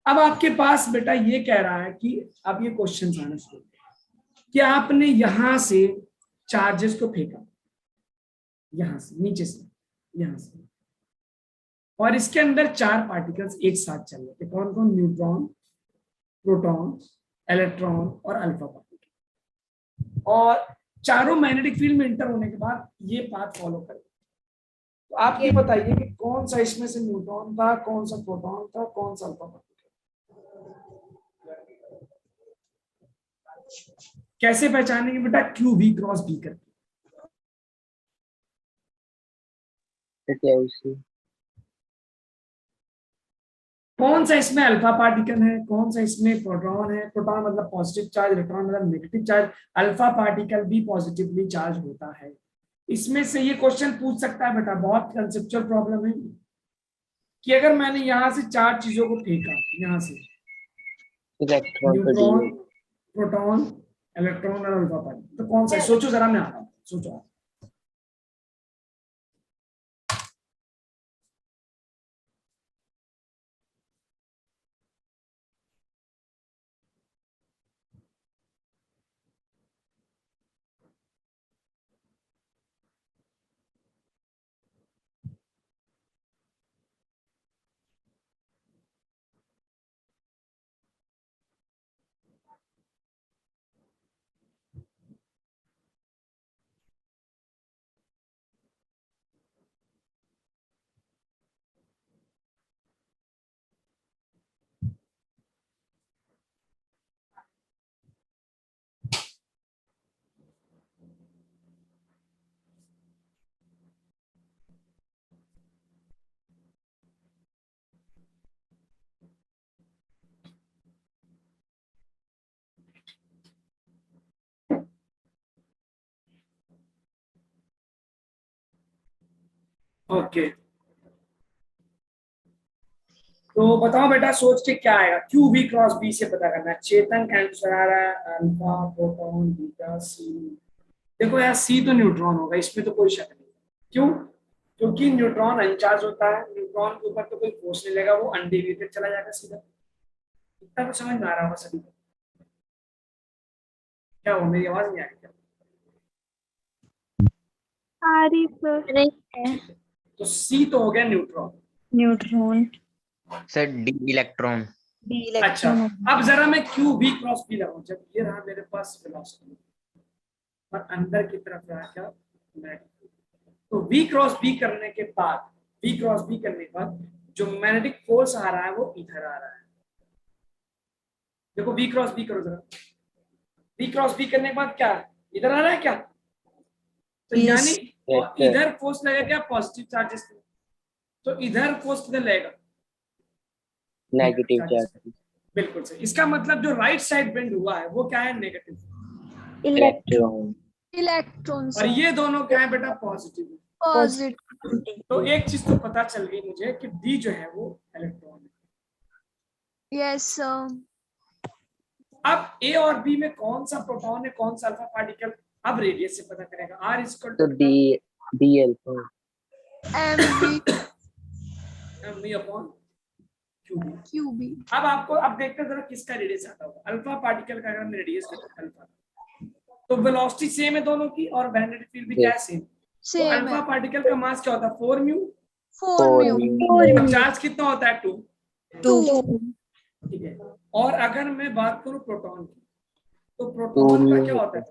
अब आपके पास बेटा ये कह रहा है कि अब ये क्वेश्चन आना शुरू कि आपने यहां से चार्जेस को फेंका, यहां से नीचे से, यहां से, और इसके अंदर 4 पार्टिकल्स एक साथ चल रहे थे। कौन कौन? न्यूट्रॉन, प्रोटॉन, इलेक्ट्रॉन और अल्फा पार्टिकल। और चारों मैग्नेटिक फील्ड में इंटर होने के बाद ये पाथ फॉलो करें। तो आप ये बताइए कि कौन सा इसमें से न्यूट्रॉन था, कौन सा प्रोटॉन था, कौन सा अल्फा पार्टिकल? कैसे पहचानेंगे बेटा? क्यू वी क्रॉस बी करके। कौन सा इसमें अल्फा पार्टिकल है, कौन सा इसमें प्रोटॉन है? प्रोटॉन मतलब पॉजिटिव चार्ज, इलेक्ट्रॉन मतलब नेगेटिव चार्ज, अल्फा पार्टिकल भी पॉजिटिवली चार्ज होता है। इसमें से ये क्वेश्चन पूछ सकता है बेटा, बहुत कंसेप्चुअल प्रॉब्लम है कि अगर मैंने यहां से 4 चीजों को फेंका, यहां से इलेक्ट्रॉन तो न्यूट्रॉन, डी प्रोटॉन, इलेक्ट्रॉन और अल्फा पार्टिकल, तो कौन सा है? सोचो जरा, मैं आ रहा हूँ, सोचो आप। ओके, तो बताओ बेटा, सोच के क्या आएगा? क्यू बी क्रॉस बी से पता करना है। चेतन का आंसर आ रहा है अल्फा, प्रोटॉन, बीटा, सी। देखो यार, सी तो न्यूट्रॉन होगा, इसमें तो कोई शक नहीं। क्यों? क्योंकि न्यूट्रॉन अनचार्ज होता है, न्यूट्रॉन के ऊपर तो कोई फोर्स नहीं लगेगा, वो अनडेविएटेड चला जाएगा सीधा। इतना तो समझ में आ रहा होगा सभी को। क्या हो, मेरी आवाज नहीं आ रही क्या? आ रही सर। नहीं है। तो सी तो हो गया neutron. Neutron sir D electron. D अच्छा, इलेक्ट्रॉन अब जरा मैं क्यू बी क्रॉस बी लगाऊं। जब ये रहा मेरे पास वेलोसिटी और अंदर की तरफ रहा क्या? मैग्नेटिक। तो वी क्रॉस बी करने के बाद, वी क्रॉस बी करने के बाद जो मैग्नेटिक फोर्स आ रहा है वो इधर आ रहा है। देखो वी क्रॉस बी करो जरा। वी क्रॉस बी करने के बाद क्या इधर आ रहा है क्या? तो यानी इधर फोर्स लगेगा क्या? Positive charges. तो इधर फोर्स किधर लगेगा? नेगेटिव चार्ज बिल्कुल सही। इसका मतलब जो राइट साइड बेंड हुआ है वो क्या है? नेगेटिव। इलेक्ट्रॉन इलेक्ट्रॉन और ये दोनों क्या है बेटा? पॉजिटिव। पॉजिटिव। तो एक चीज तो पता चल गई मुझे कि डी जो है वो इलेक्ट्रॉन है। Yes sir. अब ए और बी में कौन सा प्रोटॉन है, कौन सा अल्फा पार्टिकल? अब रेडियस से पता करेगा। R equal to d d alpha m b upon q b. Q b. अब आपको, अब देखते हैं जरा किसका रेडियस ज्यादा होगा। अल्फा पार्टिकल का अगर मैं रेडियस देखूं अल्फा, तो वेलोसिटी सेम है दोनों की और मैग्नेटिक फील्ड भी क्या है? सेम। तो सेम अल्फा है। पार्टिकल का मास क्या होता है? 4 म्यू। 4 म्यू। और चार्ज कितना होता है? 2। 2 ठीक है। और अगर मैं बात करूं प्रोटॉन की, तो प्रोटॉन का क्या होता है?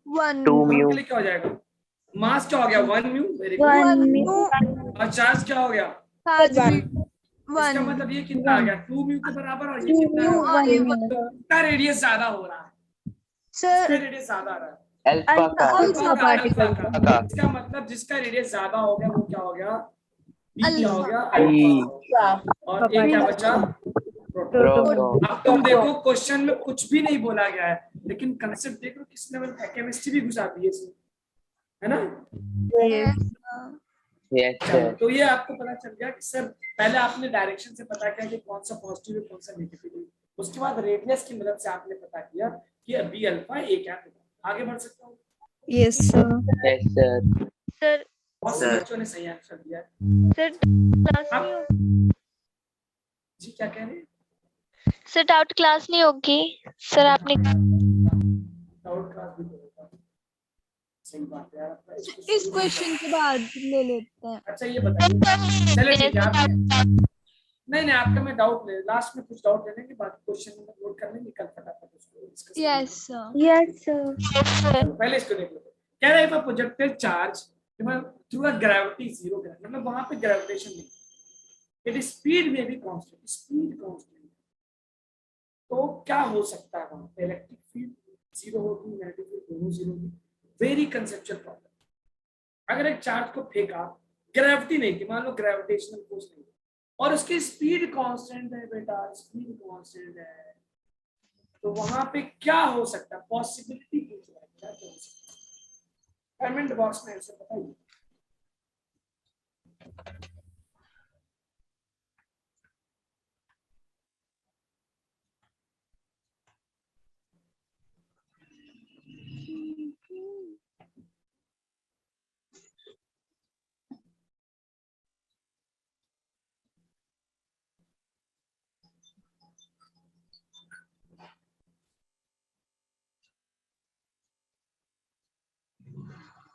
1 प्रोटॉन के लिए क्या हो जाएगा? मास क्या हो गया? 1 म्यू। Very good. 1 म्यू। और चार्ज क्या हो गया? चार्ज भी इसका 1 मतलब ये कितना आ गया? 2 म्यू के बराबर। और ये कितना आ और गया? ये तो कितना रेडियस ज्यादा हो रहा है? सर किसका रेडियस ज्यादा आ रहा है? अल्फा का अल्फा का। अल्फा का। इसका मतलब जिसका रेडियस ज्यादा हो गया वो क्या हो गया? बी क्या हो गया? अल्फा। और ए क्या बचा? प्रोटॉन। प्रोटॉन अब तुम देखो क्वेश्चन में कुछ भी नहीं बोला गया है, लेकिन कंसेप्ट देखो किस लेवल का। केमिस्ट्री भी घुसा दी है इसमें, है ना? यस चलो, सर तो ये आपको पता चल गया कि सर पहले आपने डायरेक्शन से पता किया कि कौन सा पॉजिटिव है कौन सा नेगेटिव है। उसके बाद रेडियस की मदद से आपने पता किया कि बी अल्फा ए क्या है। आगे बढ़ सकता हूँ? यस सर सर बहुत से बच्चों ने सही आंसर दिया है। सर क्लास नहीं अब होगी? जी क्या कह रहे हैं? सर डाउट क्लास नहीं होगी? सर आपने डाउट क्लास भी होता है। सही बात है यार। इस क्वेश्चन के बाद ले लेते हैं। अच्छा ये बताइए, चले ठीक है आप। नहीं आपका मैं डाउट ले, लास्ट में कुछ डाउट ले लेंगे, बाकी क्वेश्चन नोट कर लेंगे, कल फटाफट उसको डिस्कस करेंगे। Yes sir. Yes, sir. चलो, पहले इसको देख लो। कह रहा है if projected charge through a gravity zero, मतलब वहां पे ग्रेविटेशन नहीं, इट स्पीड में भी कांस्टेंट, स्पीड कांस्टेंट, तो क्या हो सकता है वहां पे? इलेक्ट्रिक फील्ड जीरो होगी, मैग्नेटिक फील्ड दोनों जीरो होगी। Very conceptual problem. अगर एक चार्ज को फेंका, ग्रेविटी नहीं थी, मान लो ग्रेविटेशनल फोर्स नहीं, और उसकी स्पीड कांस्टेंट है बेटा, स्पीड कांस्टेंट है, तो वहां पे क्या हो सकता है? पॉसिबिलिटी पूछ रहा है, क्या हो सकता है? कमेंट बॉक्स में आंसर बताइए।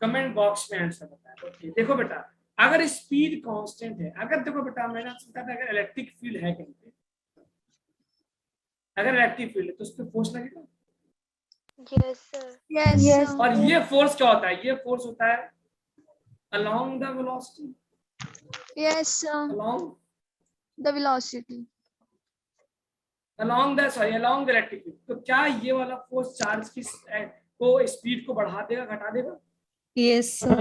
कमेंट बॉक्स में आंसर बताएं। ओके देखो बेटा, अगर स्पीड कांस्टेंट है, अगर देखो बेटा मैंने आपसे बताया था अगर इलेक्ट्रिक फील्ड है कहीं पे, अगर इलेक्ट्रिक फील्ड है तो उस पर फोर्स लगेगा। Yes, sir. Yes, sir. और ये फोर्स क्या होता है? ये फोर्स होता है along the velocity, Yes, sir. along The velocity. along the electric field। तो क्या ये वाला फोर्स चार्ज की को स्पीड को बढ़ा देगा, घटा देगा? Yes, sir.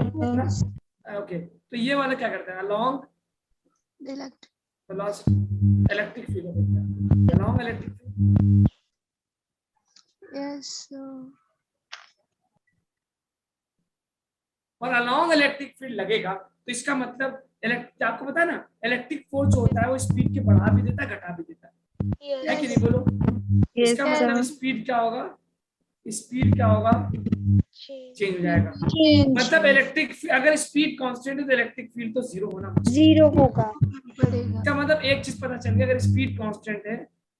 ओके तो ये वाला क्या करता है? along The electric. velocity, electric field होता है along electric field। Yes, sir. और along इलेक्ट्रिक फील्ड लगेगा तो इसका मतलब आपको पता है ना, इलेक्ट्रिक फोर्स जो होता है वो स्पीड के बढ़ा भी देता है, घटा भी देता है Yes. कि नहीं बोलो? Yes, इसका मतलब sir. स्पीड क्या होगा? स्पीड क्या होगा? Change. चेंज हो जाएगा। Change. मतलब इलेक्ट्रिक अगर स्पीड कांस्टेंट है तो इलेक्ट्रिक फील्ड तो जीरो होना चाहिए। Zero होगा. बढ़ेगा. इसका मतलब एक चीज पता चल गई, अगर स्पीड कांस्टेंट है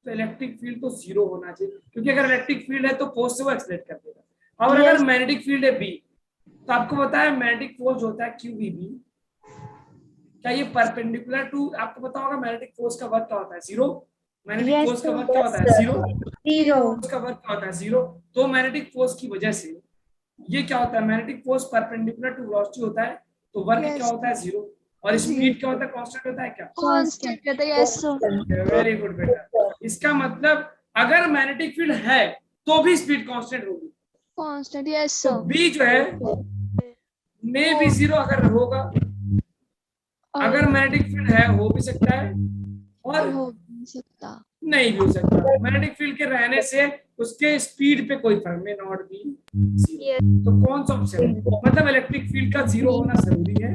तो इलेक्ट्रिक फील्ड तो जीरो होना चाहिए, क्योंकि अगर इलेक्ट्रिक फील्ड है तो फोर्स से वो एक्सलेट कर देगा। और अगर मैग्नेटिक फील्ड है बी, तो आपको पता है मैग्नेटिक फोर्स होता है QVB, क्या ये परपेंडिकुलर टू, आपको पता होगा मैग्नेटिक फोर्स का वर्क क्या होता है? जीरो। मैग्नेटिक Yes, फोर्स का sir. वर्क क्या होता है? जीरो। Zero. फोर्स का वर्क क्या होता है? जीरो। तो मैग्नेटिक फोर्स की वजह से ये क्या होता है? Magnetic force perpendicular to velocity होता है, तो वर्क Yes. क्या होता है? जीरो। और स्पीड क्या होता है? कांस्टेंट होता है क्या? Constant रहता है. Yes, sir. वेरी गुड बेटा। इसका मतलब अगर मैग्नेटिक फील्ड है तो भी स्पीड कांस्टेंट होगी। Constant. Yes, तो sir. बी जो है में भी जीरो अगर होगा, अगर मैग्नेटिक फील्ड है हो भी सकता है और हो नहीं सकता. नहीं भी हो सकता। मैग्नेटिक फील्ड के रहने से उसके स्पीड पे कोई फर्क में नॉट बी जीरो। तो कौन सा ऑप्शन है? मतलब इलेक्ट्रिक फील्ड का जीरो होना जरूरी है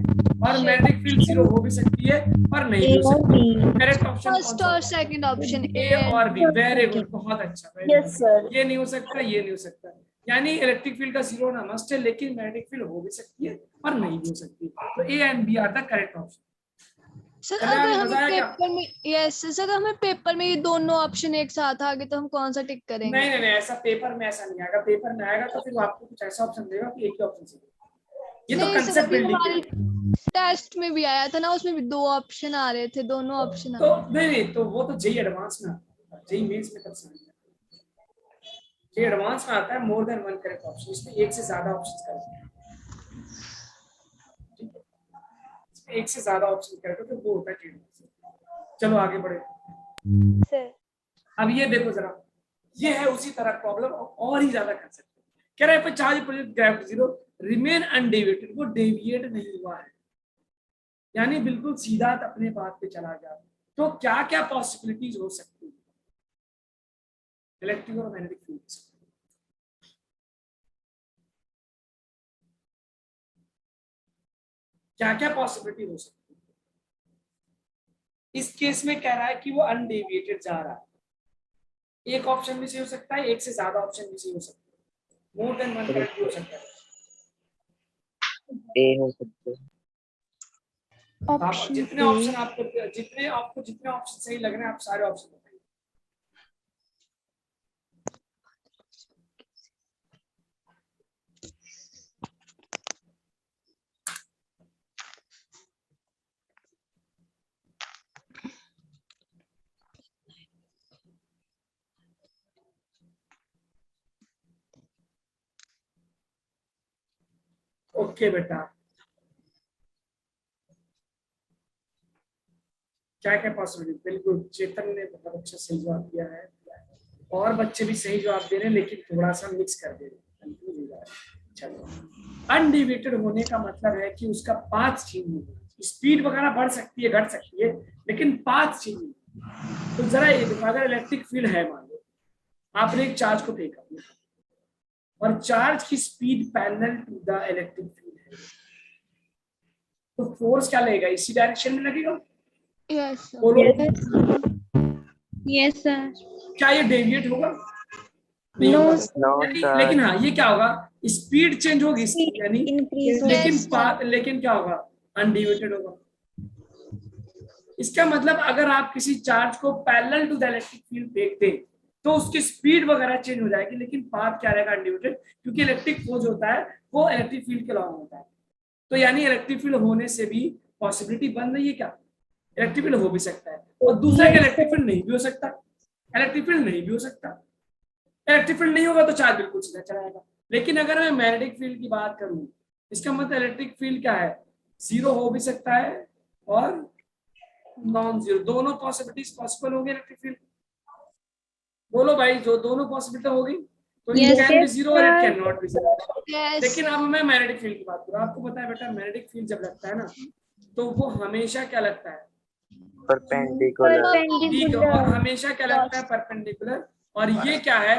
और मैग्नेटिक फील्ड जीरो हो भी सकती है और नहीं भी हो सकती। Correct option First or second option. ए और बी। वेरी गुड, बहुत अच्छा। very Yes, good। sir. ये नहीं हो सकता, ये नहीं हो सकता, यानी इलेक्ट्रिक फील्ड का जीरो होना मस्ट है, लेकिन मैग्नेटिक फील्ड हो भी सकती है और नहीं भी हो सकती। तो A and B are the correct option. Sir चलिए, अगर मजा हमें आया क्या? पेपर में यस सर हमें पेपर में ये दोनों ऑप्शन एक साथ आ गए तो हम कौन सा टिक करेंगे? नहीं नहीं नहीं, ऐसा पेपर में ऐसा नहीं आएगा। पेपर में आएगा तो फिर वो आपको कुछ ऐसा ऑप्शन देगा कि एक ही ऑप्शन से। ये तो नहीं सर, कंसेप्ट अभी बिल्डिंग हमारे है। टेस्ट में भी आया था ना, उसमें भी दो ऑप्शन आ रहे थे, दोनों ऑप्शन आ तो रहे नहीं नहीं, तो वो तो जेई एडवांस में आता है, जेई मेंस में तब से आता है। जेई एडवांस में आता है more than one correct option, इसमें एक से ज्यादा ऑप्शंस करेक्ट है। ठीक है, इसमें एक से ज्यादा ऑप्शन करेक्ट है तो वो होता है जेई एडवांस। चलो आगे बढ़े। Sir. अब ये देखो जरा, ये है उसी तरह प्रॉब्लम और ही ज्यादा कर सकते हैं। कह रहा है charge project gravity zero remain undeviated, वो डेविएट नहीं हुआ है, यानी बिल्कुल सीधा अपने बात पे चला गया। तो क्या क्या पॉसिबिलिटीज हो सकती है इलेक्ट्रिक और मैग्नेटिक फील्ड्स? क्या क्या पॉसिबिलिटी हो सकती है? इस केस में कह रहा है कि वो अनडेविएटेड जा रहा है। एक ऑप्शन भी सही हो सकता है, एक से ज्यादा ऑप्शन भी सही हो सकता है, मोर देन वन करेक्ट भी हो सकता है। ए हो सकते हैं। आप जितने ऑप्शन आपको जितने ऑप्शन सही लग रहे हैं आप सारे ऑप्शन बताइए। ओके बेटा, क्या क्या पॉसिबिलिटी? बिल्कुल, चेतन ने बहुत अच्छा सही जवाब दिया है और बच्चे भी सही जवाब दे रहे हैं, लेकिन थोड़ा सा मिक्स कर दे रहे हैं, कंफ्यूज हो जा रहा है। चलो, अनडिविएटेड होने का मतलब है कि उसका पाथ चेंज नहीं होगा। स्पीड वगैरह बढ़ सकती है, घट सकती है, लेकिन पाथ चेंज नहीं। तो जरा ये देखो, अगर इलेक्ट्रिक फील्ड है, मान लो आपने एक चार्ज को फेंका और चार्ज की speed parallel to the electric field है, तो फोर्स क्या लगेगा? इसी डायरेक्शन में लगेगा। Yes sir. बोलो, Yes, sir. क्या ये डेविएट होगा? नहीं No, होगा। लेकिन हाँ, ये क्या होगा? स्पीड चेंज होगी इसकी, यानी increase होगा. लेकिन Yes, sir. लेकिन क्या होगा? अनडिविएटेड होगा। इसका मतलब अगर आप किसी चार्ज को parallel to the electric field फेंक दें तो उसकी स्पीड वगैरह चेंज हो जाएगी, लेकिन पाथ क्या रहेगा, अनलिमिटेड, क्योंकि इलेक्ट्रिक फोर्स होता है वो इलेक्ट्रिक फील्ड के अलावा होता है। तो यानी इलेक्ट्रिक फील्ड होने से भी पॉसिबिलिटी बन रही है क्या, इलेक्ट्रिक फील्ड हो भी सकता है, और दूसरा क्या, इलेक्ट्रिक फील्ड नहीं भी हो सकता, इलेक्ट्रिक फील्ड नहीं भी हो सकता। इलेक्ट्रिक फील्ड नहीं होगा तो चार्ज बिल्कुल सीधा चला जाएगा। लेकिन अगर मैं मैग्नेटिक फील्ड की बात करूं, इसका मतलब इलेक्ट्रिक फील्ड क्या है, जीरो हो भी सकता है और नॉन जीरो, दोनों पॉसिबिलिटीज पॉसिबल होंगे इलेक्ट्रिक फील्ड। बोलो भाई, जो दोनों पॉसिबिलिटी होगी, तो इट कैन बी जीरो और it can not be zero. Yes. लेकिन अब मैं मैग्नेटिक फील्ड की बात करूं, आपको पता है बेटा मैग्नेटिक फील्ड जब लगता है ना, तो वो हमेशा क्या लगता है, परपेंडिकुलर ठीक है, और हमेशा क्या लगता है, परपेंडिकुलर। और ये क्या है,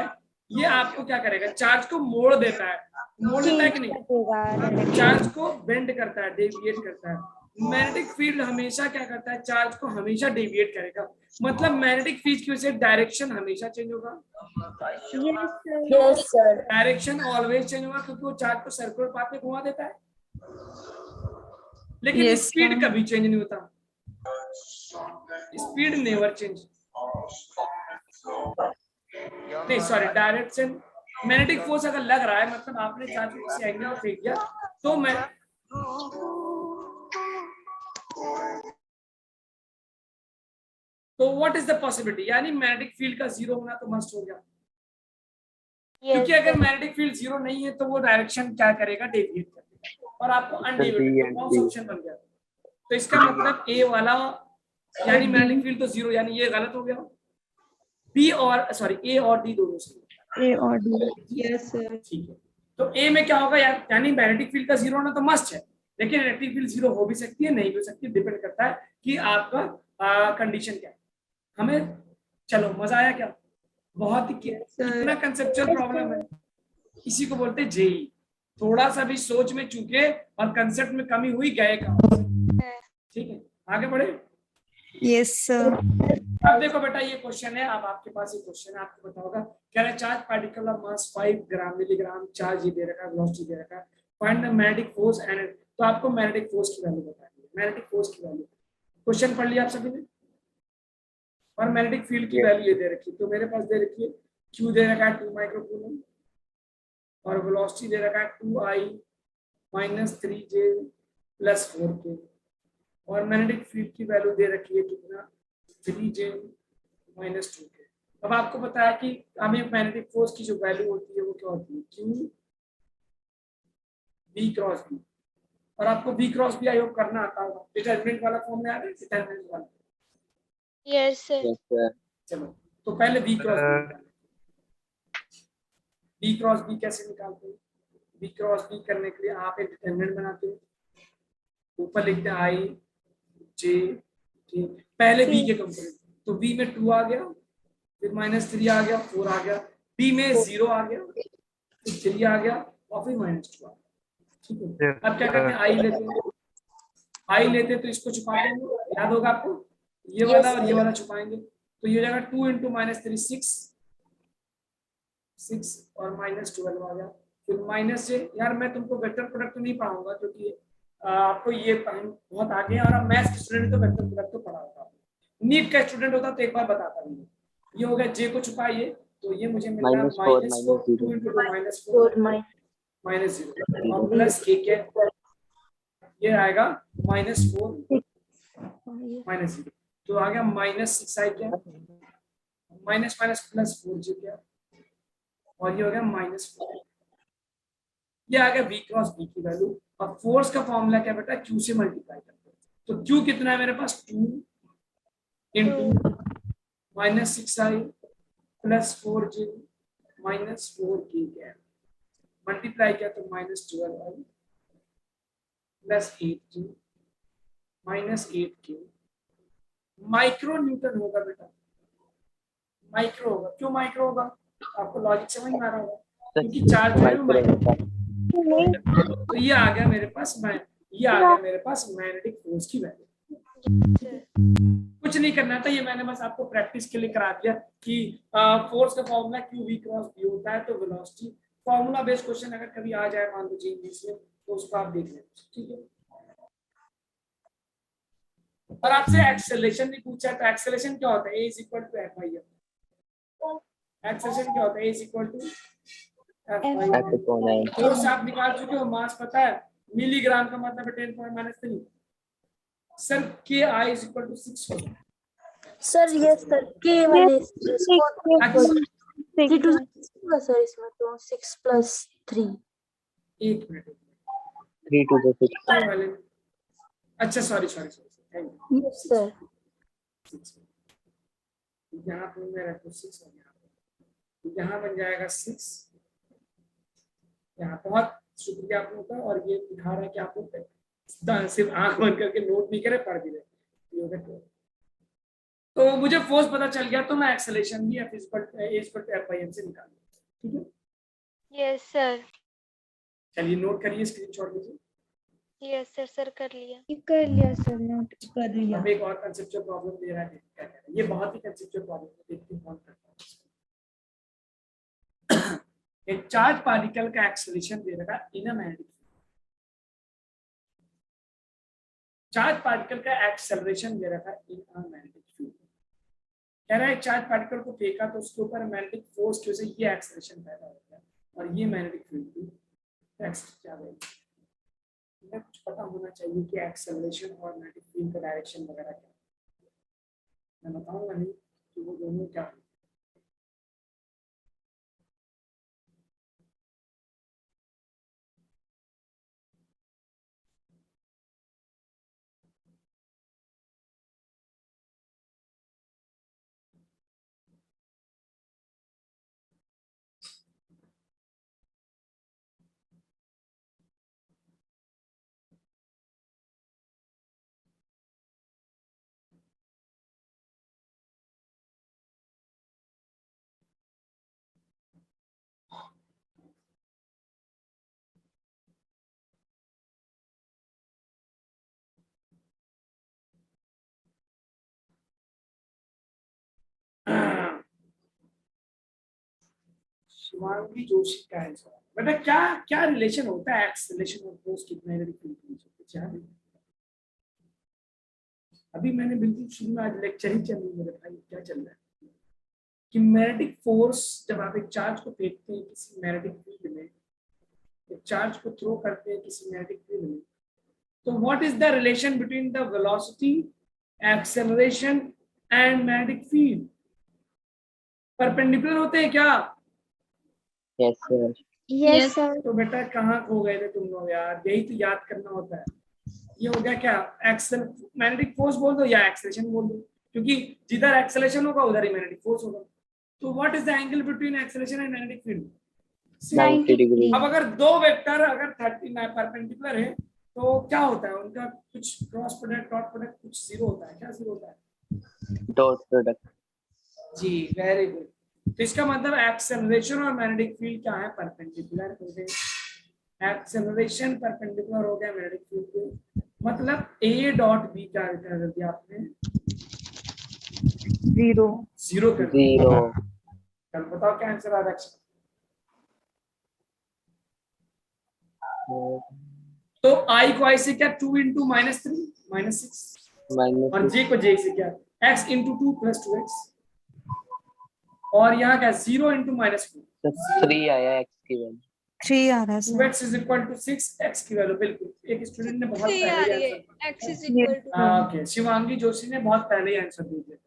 ये आपको क्या करेगा, चार्ज को मोड़ देता है, मोड़ देता है कि नहीं, चार्ज को बेंड करता है, डेविएट करता है। मैग्नेटिक फील्ड हमेशा क्या करता है, चार्ज को हमेशा डेविएट करेगा, मतलब मैग्नेटिक फील्ड की वजह से डायरेक्शन हमेशा चेंज होगा, yes sir. Direction always change होगा, क्योंकि वो चार्ज को सर्कुलर पाथ में घुमा देता है। लेकिन Yes, स्पीड sir. कभी चेंज नहीं होता, स्पीड नेवर चेंज, नहीं सॉरी, डायरेक्शन। मैग्नेटिक फोर्स अगर लग रहा है, मतलब आपने चार्ज को किसी एंगल में फेंक दिया, तो मैं तो व्हाट इज द पॉसिबिलिटी, यानी मैग्नेटिक फील्ड का जीरो होना तो मस्ट हो गया, क्योंकि अगर मैग्नेटिक फील्ड जीरो नहीं है तो वो डायरेक्शन क्या करेगा, डेविएट करेगा, और आपको अनडेविएटेड, तो कौन सा ऑप्शन बन गया, तो इसका मतलब ए वाला, यानी मैग्नेटिक फील्ड तो जीरो, यानी ये गलत हो गया। बी और सॉरी ए और डी दोनों से, ए और डी। Yes sir. ठीक है, तो ए में क्या होगा यार, यानी मैग्नेटिक फील्ड का जीरो होना तो मस्ट है, लेकिन इलेक्ट्रिक फील्ड जीरो हो भी सकती है, नहीं भी हो सकती है, डिपेंड करता है कि आपका कंडीशन क्या है। हमें चलो मजा आया क्या, बहुत ही कितना कंसेप्चुअल प्रॉब्लम है, इसी को बोलते हैं जेई, थोड़ा सा भी सोच में चूके और कंसेप्ट में कमी हुई गए काम, ठीक है, आगे बढ़े। Yes sir. अब देखो बेटा ये क्वेश्चन है, अब आपके पास ये क्वेश्चन है, आपको पता होगा, कह रहा है charge particle of mass 5 gram milligram, charge ये दे रखा है, वेलोसिटी दे रखा है, find the magnetic force and, तो आपको मैग्नेटिक फोर्स की वैल्यू बतानी है, मैग्नेटिक फोर्स की वैल्यू, क्वेश्चन पढ़ लिया आप सभी ने, और मैग्नेटिक फील्ड की वैल्यू ये दे रखी है, तो मेरे पास दे रखी है Q दे रखा है 2 माइक्रोकूलम, और वेलोसिटी दे रखा है 2I - 3J + 4K, और मैग्नेटिक फील्ड की वैल्यू दे रखी है कितना, 3J - 2K। अब आपको पता है कि हमें मैग्नेटिक फोर्स की जो वैल्यू होती है वो क्या होती है, Q V क्रॉस B, और आपको V cross B I hope करना आता होगा, डिटरमिनेंट वाला फॉर्म में आ रहा है, डिटरमिनेंट वाला, Yes, sir. चलो तो पहले V क्रॉस B निकालें। B क्रॉस B कैसे निकालते हैं, B क्रॉस B करने के लिए आप एक डिटरमिनेंट बनाते हैं, ऊपर लिखते हैं I J, ठीक, पहले B के कंपोनेंट, तो B में 2 आ गया, फिर -3 आ गया, 4 आ गया, B में 0 आ गया, फिर 3 आ गया, और फिर -2 आ गया, ठीक है। अब क्या करते हैं, I लेते हैं, I लेते तो इसको छुपा देंगे, याद होगा आपको, ये वाला और ये वाला छुपाएंगे, तो ये हो जाएगा 2 × -3 6 और -12 आ गया, फिर माइनस से, यार मैं तुमको वेक्टर प्रोडक्ट नहीं पढ़ाऊंगा क्योंकि आपको ये बहुत आगे है, और आप मैथ्स के स्टूडेंट तो वेक्टर प्रोडक्ट तो पढ़ा होता, नीट का स्टूडेंट होता तो एक बार बताता नहीं। ये हो गया, जे को छुपाइए, तो ये मुझे मिल रहा है -4 2 × 2 -4 -0 और प्लस के क्या, ये आएगा -4 -0, तो आ गया -6I क्या, माइनस प्लस 4J क्या, और ये हो गया -4, ये आ गया V क्रॉस B की वैल्यू। अब फोर्स का फॉर्मूला क्या बेटा, Q से मल्टीप्लाई करते हैं, तो Q कितना है मेरे पास, 2 × -6I + 4J - 4K क्या, मल्टीप्लाई किया तो -12I + 8J - 8K, micro Newton होगा बेटा, माइक्रो होगा, क्यों माइक्रो होगा, आपको लॉजिक समझ में आ रहा होगा, क्योंकि चार्ज जो है वो माइक्रो, तो ये आ गया मेरे पास, ये आ गया मेरे पास मैग्नेटिक फोर्स की वैल्यू। कुछ नहीं करना था, ये मैंने बस आपको प्रैक्टिस के लिए करा दिया कि फोर्स का formula Q V cross B होता है, तो वेलोसिटी फॉर्मूला बेस्ड क्वेश्चन अगर कभी आ जाए मान लीजिए इंग्लिश में, तो उसको आप देख लें, ठीक है। और आपसे एक्सेलरेशन भी पूछा है, तो एक्सेलरेशन क्या होता है, A = F/m, एक्सेलरेशन क्या होता है? Is equal to F F. By F upon I. Force आप निकाल चुके हो, मास पता है, मिलीग्राम का मतलब है 10⁻³ सर के आई इज इक्वल टू 6 होता है। सर यस सर के वाले अच्छा, थ्री टू सर इसमें तो 6+3 एक मिनट 3 to the 6. के वाले, अच्छा sorry sorry sorry, thank you. Yes sir 6 यहाँ पे मेरा तो 6 हो गया, यहाँ बन जाएगा 6, यहाँ बहुत शुक्रिया आप लोगों का। और ये दिखा रहा है कि आप लोग सिर्फ आंख बंद करके नोट नहीं करे, पढ़ भी रहे, ये होगा तो। तो मुझे फोर्स पता चल गया, तो मैं एक्सेलरेशन भी F = F/m से निकाल लूंगा, ठीक है। Yes, sir. चलिए नोट करिए, स्क्रीनशॉट लीजिए। Yes, sir. सर कर लिया। कर लिया सर, नोट कर लिया। अब एक और कंसेप्चुअल प्रॉब्लम दे रहा है, क्या कह रहा है, ये बहुत ही कंसेप्चुअल प्रॉब्लम है, देखते हैं कौन करता है। एक चार्ज पार्टिकल का एक्सेलरेशन दे रखा in a magnetic field, charge particle का एक्सेलरेशन दे रखा इन अ मैग्नेटिक फील्ड। कह रहा है चार्ज पार्टिकल को फेंका तो उसके ऊपर मैग्नेटिक फोर्स की वजह से ये एक्सेलरेशन पैदा होता है और ये मैग्नेटिक फील्ड की क्या है। हमें कुछ पता होना चाहिए कि एक्सेलरेशन और मैग्नेटिक फील्ड का डायरेक्शन वगैरह क्या है। मैं बताऊंगा नहीं कि वो दोनों क्या है। शिवांगी जोशी का आंसर, बेटा क्या क्या रिलेशन होता है एक्सेलरेशन और फोर्स की मैग्नेटिक फील्ड के बीच में? क्या है? अभी मैंने बिल्कुल शुरू में, आज लेक्चर ही चल रही है मेरे भाई, क्या चल रहा है कि मैग्नेटिक फोर्स, जब आप एक चार्ज को फेंकते हैं किसी मैग्नेटिक फील्ड में, एक चार्ज को थ्रो करते हैं किसी मैग्नेटिक फील्ड में, तो what is the relation between the velocity, acceleration and magnetic field? Perpendicular होते हैं क्या? Yes, sir. यस सर तो बेटा कहाँ खो गए थे तुम लोग यार, यही तो याद करना होता है। ये हो गया क्या, एक्सेल मैग्नेटिक फोर्स बोल दो या एक्सेलरेशन बोल दो, क्योंकि जिधर एक्सेलरेशन होगा उधर ही मैग्नेटिक फोर्स होगा। तो what is the angle between acceleration and magnetic field? 90 degrees. अब अगर दो वेक्टर अगर 39 परपेंडिकुलर है तो क्या होता है उनका, कुछ क्रॉस प्रोडक्ट डॉट प्रोडक्ट कुछ जीरो होता है, क्या जीरो होता है? Dot product. जी वेरी गुड। तो इसका मतलब एक्सेलरेशन और मैग्नेटिक फील्ड क्या है, परपेंडिकुलर हो गए। एक्सेलरेशन परपेंडिकुलर हो गया मैग्नेटिक फील्ड के, मतलब A डॉट B क्या कर दिया आपने, 0। जीरो कर दिया। 0. चल बताओ क्या आंसर आ रहा है। तो I को I से क्या 2 इंटू -3 -6 और Minus J को J से क्या x इंटू 2 + 2x, और यहाँ क्या 0 इंटू -2 3 आया x की वैल्यू. 3 आ रहा है sir. 2x is equal to 6x की वैल्यू। बिल्कुल एक स्टूडेंट ने बहुत 3 आ पहले रही है, answer, x is equal to okay Shivangi Joshi ने बहुत पहले ही आंसर दे दिया,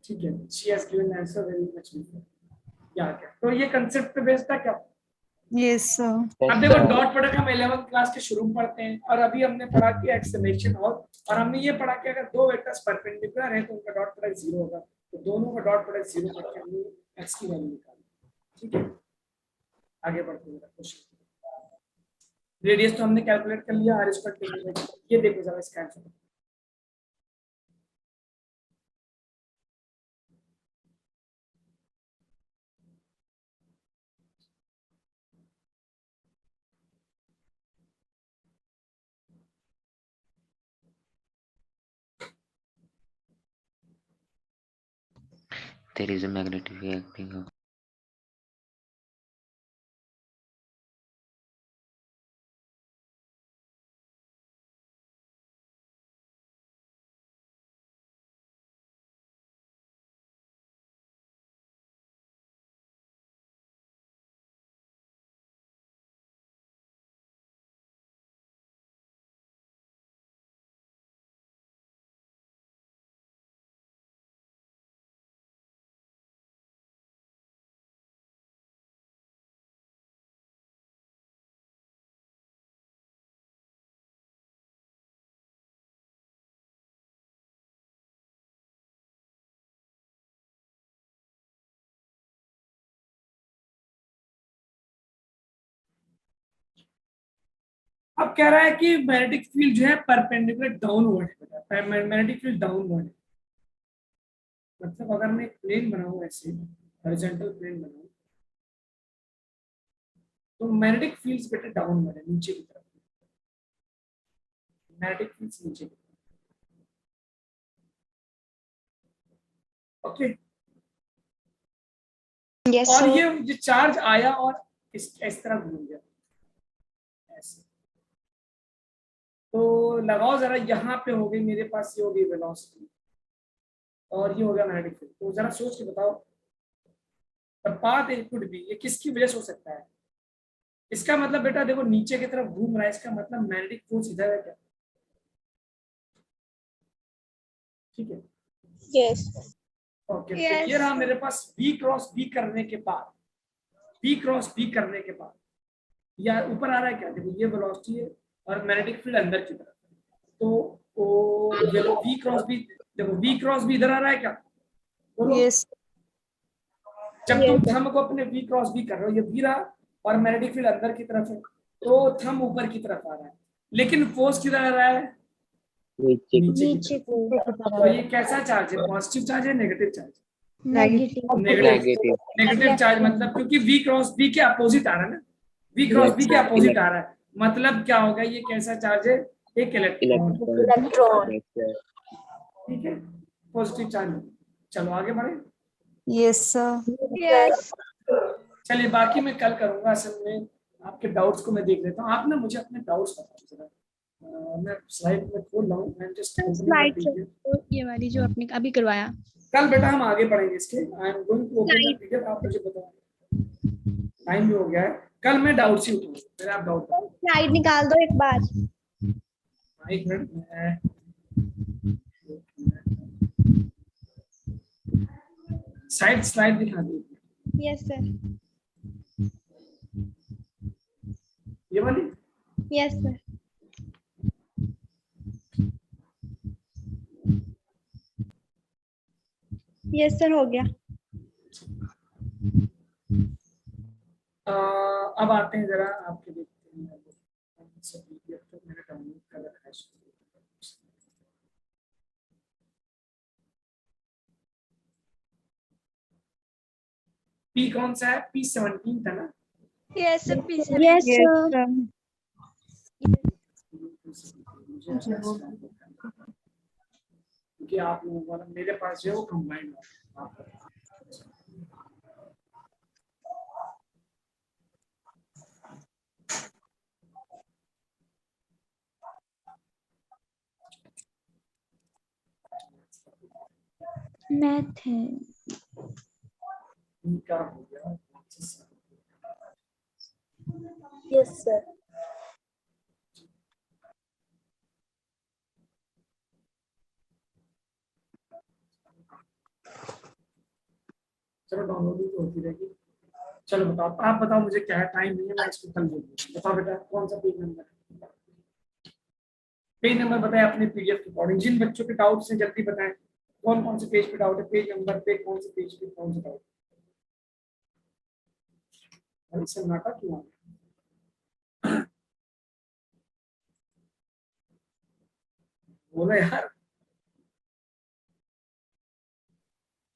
ठीक है। She has given answer very much before. क्या क्या तो ये कांसेप्ट पे बेस्ड था क्या? Yes sir. अब देखो डॉट प्रोडक्ट हम 11th क्लास के शुरू में पढ़ते हैं, और अभी हमने पढ़ा कि एक्सेलरेशन और हमने ये पढ़ा कि अगर दो वेक्टर्स परपेंडिकुलर हैं तो उनका डॉट प्रोडक्ट 0 होगा, तो दोनों का डॉट प्रोडक्ट 0 करके हमने x की वैल्यू निकाली, ठीक है। आगे बढ़ते हैं क्वेश्चन। रेडियस तो हमने कैलकुलेट कर लिया, r = ये देखो जरा इसका answer. There is a magnetic field acting अब कह रहा है कि मैग्नेटिक फील्ड जो है परपेंडिकुलर डाउनवर्ड है बेटा, मैग्नेटिक फील्ड डाउनवर्ड है। मतलब अगर मैं एक प्लेन बनाऊं ऐसे हॉरिजॉन्टल प्लेन बनाऊं तो मैग्नेटिक फील्ड्स बेटा डाउनवर्ड है, नीचे की तरफ। मैग्नेटिक फील्ड्स नीचे की तरफ। ओके। Yes, और sir. ये चार्ज आया और इस तरह घूम गया ऐसे। तो लगाओ जरा, यहाँ पे हो गई मेरे पास, ये हो गई वेलोसिटी और ये हो गया मैग्नेटिक फील्ड। तो जरा सोच के बताओ the path it could be, ये किसकी वजह से हो सकता है? इसका मतलब बेटा देखो नीचे की तरफ घूम रहा है, इसका मतलब मैग्नेटिक फोर्स इधर है क्या? ठीक है। Yes. ओके तो Yes. ये रहा मेरे पास V क्रॉस B करने के बाद, V क्रॉस B करने के बाद या ऊपर आ रहा है क्या? देखो ये वेलोसिटी है और मैग्नेटिक फील्ड अंदर की तरफ। तो ये लो V क्रॉस B, देखो V क्रॉस B इधर आ रहा है क्या? बोलो। Yes. जब तुम थंब को अपने V क्रॉस B कर रहे हो, ये V रहा और मैग्नेटिक फील्ड अंदर की तरफ है, तो थंब ऊपर की तरफ आ रहा है, लेकिन फोर्स किधर आ रहा है? नीचे नीचे की तरफ। तो ये कैसा चार्ज है? पॉजिटिव चार्ज है negative charge? Negative. Negative. Negative charge मतलब क्योंकि V क्रॉस B के अपोजिट आ रहा है ना, V क्रॉस B के अपोजिट आ रहा है, मतलब क्या होगा? ये कैसा चार्ज है? एक इलेक्ट्रॉन। Electron. ठीक है, पॉजिटिव चार्ज। चलो आगे बढ़े। Yes, sir. Yes. चलिए बाकी मैं कल करूंगा, असल में आपके डाउट्स को मैं देख लेता हूँ। आप ना मुझे अपने डाउट्स बताओ जरा। मैं स्लाइड में खोल रहा हूँ, मैं जस्ट Slide ये वाली जो आपने अभी करवाया. कल बेटा हम आगे बढ़ेंगे इसके। I am going to open the PDF, आप मुझे बताओ। टाइम भी हो गया है, कल मैं डाउट्स ही उठाऊंगा, मेरे आप डाउट बताओ। Slide निकाल दो एक बार. एक मिनट मैं स्लाइड दिखा दी। Yes, sir. ये वाली। Yes, sir. Yes, sir. हो गया. अब आते हैं जरा आपके, देखते हैं तो मैंने डाउनलोड कर रखा है। पी कौन सा है? P17 था ना? Yes, sir. Please. Yes, Yes, sir. sir. क्योंकि आप लोगों वाला मेरे पास जो है वो कंबाइंड है। Math है. इनका हो गया। Yes, sir. चलो डाउनलोडिंग तो होती रहेगी। चलो बताओ, आप बताओ मुझे क्या है, टाइम नहीं है, मैं इसको कल देखूंगा। बताओ बेटा कौन सा पेज नंबर है? पेज नंबर बताएं अपने पीडीएफ के अकॉर्डिंग। जिन बच्चों के डाउट्स हैं जल्दी बताएं, कौन कौन से पेज पे डाउट है, पेज नंबर पे कौन से पेज पे कौन सा डाउट है। इससे नाटक क्यों आ गया? बोलो यार।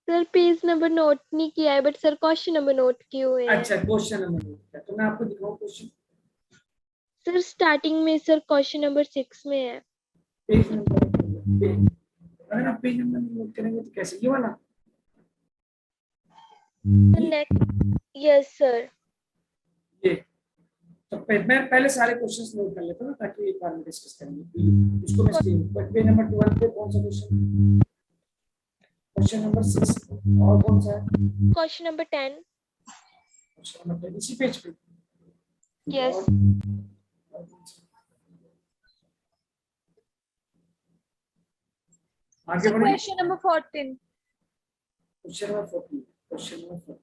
सर पेज नंबर नोट नहीं किया है but sir question number note किए हुए हैं. अच्छा क्वेश्चन नंबर नोट किया, तो मैं आपको दिखाऊं क्वेश्चन। सर स्टार्टिंग में सर क्वेश्चन नंबर 6 में है. पेज नंबर, अगर आप पेज नंबर नोट करेंगे तो कैसे? ये वाला नेक्स्ट. Yes sir. ये तो मैं पहले सारे क्वेश्चंस नोट कर लेता हूं ना, ताकि एक बार में डिस्कस करेंगे। इसको मैं पेज नंबर 12 पे कौन सा क्वेश्चन? क्वेश्चन नंबर 6 और कौन सा है? Question number 10. क्वेश्चन नंबर 10 इसी पेज पे। यस. और कौन सा? आगे बढ़िए। Question number 14. Question number 14। Question number 14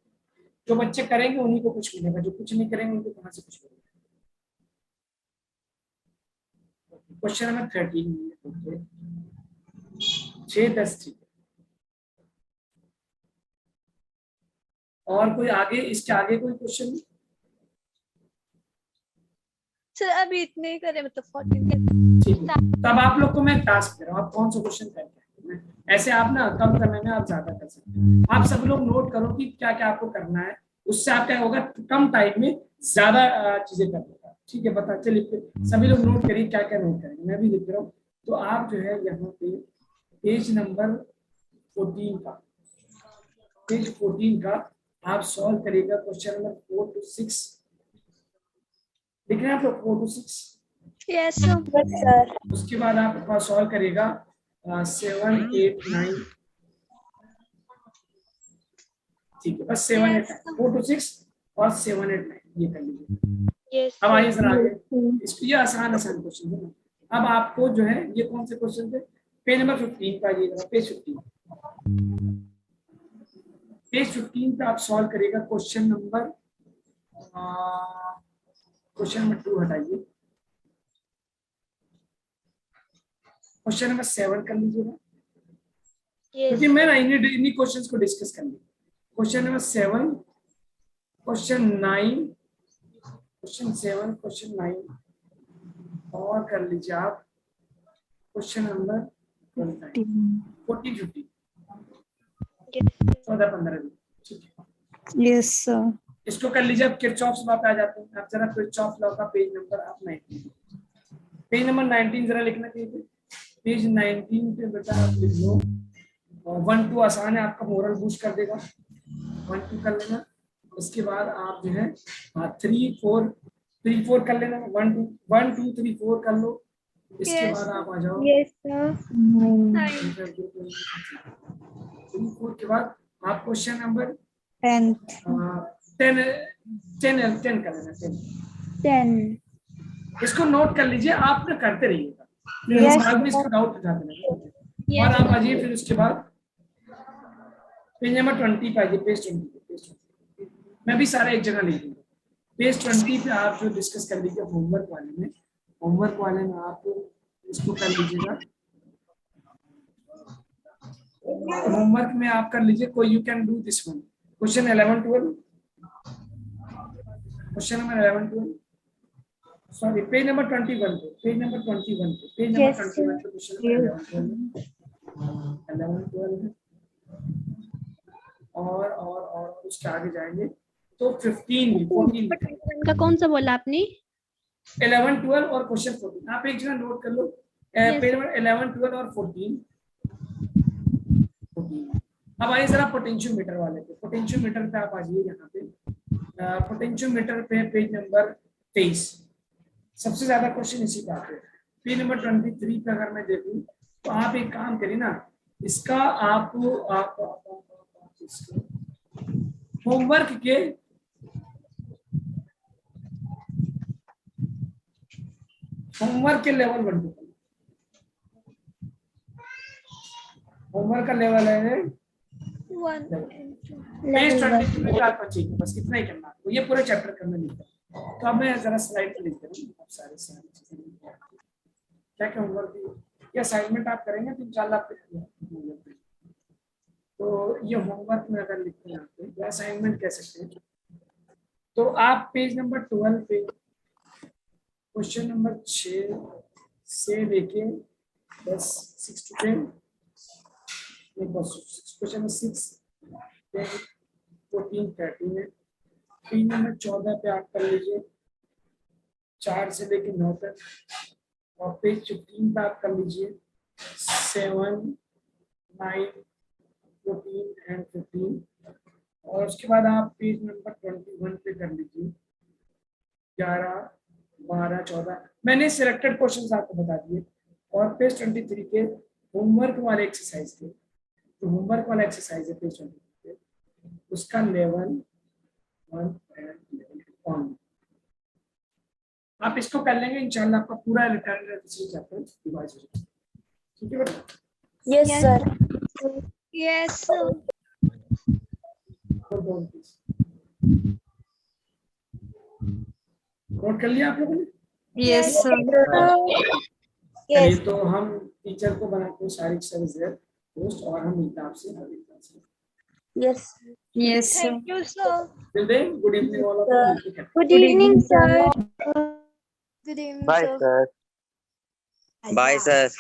जो बच्चे करेंगे उन्हीं को कुछ मिलेगा, जो कुछ नहीं करेंगे उनको कहां से कुछ मिलेगा। क्वेश्चन नंबर 13 6-10 ठीक है। और कोई आगे, इसके आगे कोई क्वेश्चन? सर अभी इतने ही करे, मतलब 14 ठीक है, तब आप लोग को मैं टास्क दे रहा हूँ, आप कौन सा क्वेश्चन करते हैं। ऐसे आप ना कम समय में आप ज्यादा कर सकते हैं। आप सब लोग नोट करो कि क्या क्या आपको करना है, उससे आप क्या होगा, कम टाइम में ज्यादा चीजें कर लेगा। ठीक है, बता चलिए सभी लोग नोट करिए क्या क्या नोट करेंगे, मैं भी लिख रहा हूँ। तो आप जो है यहाँ पे पेज नंबर 14 का, पेज 14 का आप सॉल्व करिएगा क्वेश्चन नंबर 4 to 6। लिख रहे हैं आप लोग 4 to 6। Yes sir. Yes, sir. उसके बाद आप सॉल्व करिएगा 7, 8, 9। ठीक है, बस 7, 8, 9, 4 to 6 और 7, 8, 9 ये कर लीजिए। Yes, अब आइए sir. सर आगे, इसको ये आसान क्वेश्चन है। अब आपको जो है ये कौन से क्वेश्चन थे, पेज नंबर 15 का, ये पेज 15, पेज 15 पे आप सॉल्व करिएगा क्वेश्चन नंबर 2 हटाइए, क्वेश्चन नंबर 7 कर लीजिएगा, Yes, क्योंकि मैं ना इन्हीं क्वेश्चंस को डिस्कस कर लूंगा। Question number 7, question 9, question 7, question 9 और कर लीजिए आप क्वेश्चन नंबर 14, 15, yes, 14, 15। ठीक है, Yes, sir. इसको कर लीजिए। अब किरचॉफ लॉ पे आ जाते हैं। आप जरा किरचॉफ लॉ का पेज नंबर आप 19, पेज नंबर 19 जरा लिखना चाहिए। पेज 19 पे बेटा आप लिख लो 1 2, आसान है, आपका मोरल बूस्ट कर देगा। 1 2 कर लेना, उसके बाद आप जो है 3 4 कर लेना। 1 2 3 4 कर लो, इसके Yes. बाद आप आ जाओ yes, sir. 3 4 के बाद आप क्वेश्चन नंबर 10th. 10 कर लेना। 10 10. इसको नोट कर लीजिए, आप ना करते रहिएगा, फिर Yes, हम बाद में इसको डाउट उठाते रहेंगे। Yes. और आप आइए फिर उसके बाद पेज नंबर 20 पे आइए, पेज 20 मैं भी सारा एक जगह लिख दूंगा। पेज 20 पे आप जो डिस्कस कर लीजिए होमवर्क वाले में आप इसको कर लीजिएगा। होमवर्क में आप कर लीजिए, कोई you can do this one, question 11 12, question number 11 12, sorry page number 21 पे, पेज नंबर 21 पे, पेज नंबर 21 पे क्वेश्चन नंबर 11 12 और उसके आगे जाएंगे तो 15 भी 14 भी, का कौन सा बोला आपने? 11 12 और क्वेश्चन 14 आप एक जगह नोट कर लो। पेज नंबर 11 12 और 14। अब आइए जरा पोटेंशियोमीटर वाले पे, पोटेंशियोमीटर पे आप आ जाइए यहाँ पे। पोटेंशियोमीटर पे पेज नंबर 23, सबसे ज्यादा क्वेश्चन इसी पे आते हैं। पेज नंबर 23 पे अगर मैं देखूं तो आप एक काम करिए ना, इसका आप होमवर्क के लेवल 1 2, होमवर्क का लेवल है 1 पेज 22 पे आपका चाहिए, बस इतना ही करना आपको, ये पूरे चैप्टर करना नहीं है। तो अब मैं जरा स्लाइड पे लिख दे रहा हूँ, आप सारे चीजें क्या क्या होमवर्क या असाइनमेंट आप करेंगे तो इंशाल्लाह आप तो ये होमवर्क में अगर लिखते हैं आप या असाइनमेंट कह सकते हैं। तो आप पेज नंबर 12 पे क्वेश्चन नंबर 6 से लेके 10 6 to 10, क्वेश्चन 6 14 13 है। पेज नंबर 14 पे आप कर लीजिए 4 से लेके 9 तक, और पेज 15 पे आप कर लीजिए 7 9 14 एंड 15, और उसके बाद आप पेज नंबर 21 पे कर लीजिए 11 12 14। मैंने सिलेक्टेड क्वेश्चंस आपको बता दिए। और पेज 23 के होमवर्क वाले एक्सरसाइज के, तो होमवर्क वाला एक्सरसाइज है पेज 23 पे, उसका लेवल 1 एंड लेवल 2 ऑन। आप इसको कर लेंगे इंशाल्लाह, आपका पूरा रिटर्न चैप्टर रिवाइज हो जाएगा। ठीक है बेटा? Yes, sir. Yes. नोट कर लिया आप लोगों ने? Yes, sir. चलिए Yes. तो हम टीचर को बनाते हैं सारी सर्विस पोस्ट, और हम मिलते हैं आपसे अगली क्लास में। Yes. Yes, sir. Thank you, sir. Till then, good evening all of you. Good evening, sir. Good evening, Bye, sir. sir. Bye, sir.